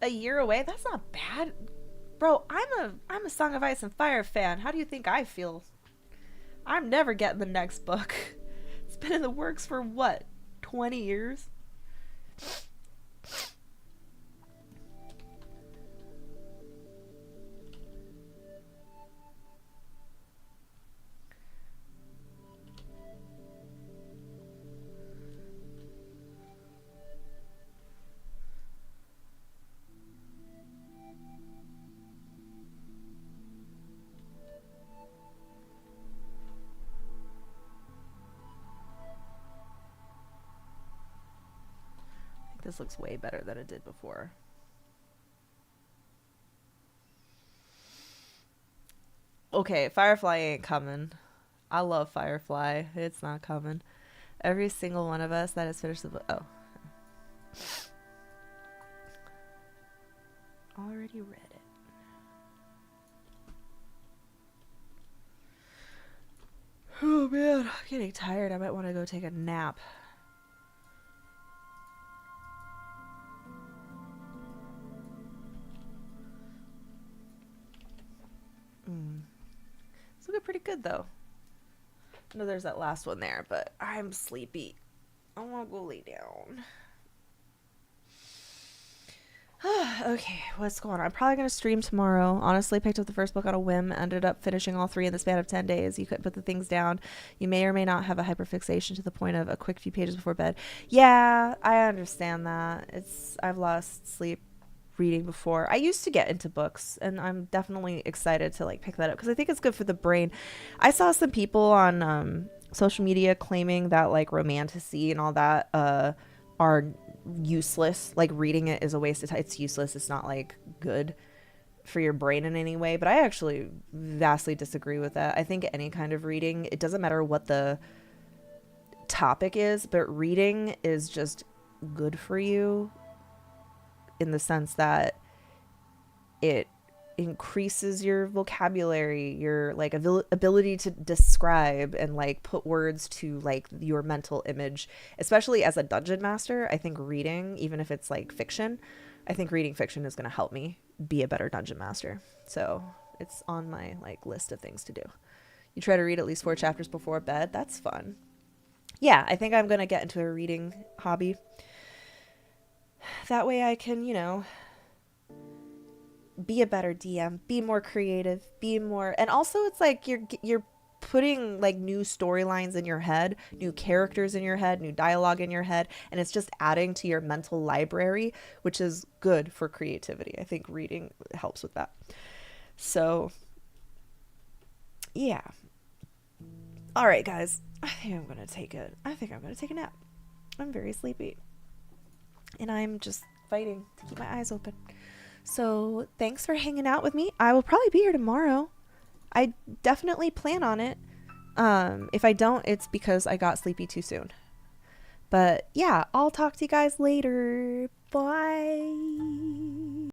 A year away? That's not bad. Bro, I'm a Song of Ice and Fire fan. How do you think I feel? I'm never getting the next book. It's been in the works for what? 20 years? I think this looks way better than it did before. Okay, Firefly ain't coming. I love Firefly. It's not coming. Every single one of us that has finished the book. Oh. Already read it. Oh man, I'm getting tired. I might want to go take a nap. It's looking pretty good though. I know there's that last one there, but I'm sleepy. I want to go lay down. Okay, what's going on? I'm probably going to stream tomorrow. Honestly, picked up the first book on a whim. Ended up finishing all 3 in the span of 10 days. You couldn't put the things down. You may or may not have a hyperfixation to the point of a quick few pages before bed. Yeah, I understand that. I've lost sleep reading before. I used to get into books, and I'm definitely excited to like pick that up because I think it's good for the brain. I saw some people on social media claiming that like romantasy and all that are useless. Like reading it is a waste of time. It's useless. It's not like good for your brain in any way. But I actually vastly disagree with that. I think any kind of reading, it doesn't matter what the topic is, but reading is just good for you in the sense that it increases your vocabulary, your like ability to describe and like put words to like your mental image. Especially as a dungeon master, I think reading, even if it's like fiction, I think reading fiction is going to help me be a better dungeon master. So it's on my like list of things to do. You try to read at least 4 chapters before bed. That's fun. Yeah, I think I'm going to get into a reading hobby. That way I can, you know, be a better DM, be more creative, be more, and also it's like you're putting like new storylines in your head, new characters in your head, new dialogue in your head, and it's just adding to your mental library, which is good for creativity. I think reading helps with that. So yeah. All right, guys. I think I'm going to take a nap. I'm very sleepy. And I'm just fighting to keep my eyes open. So thanks for hanging out with me. I will probably be here tomorrow. I definitely plan on it. If I don't, it's because I got sleepy too soon. But yeah, I'll talk to you guys later. Bye.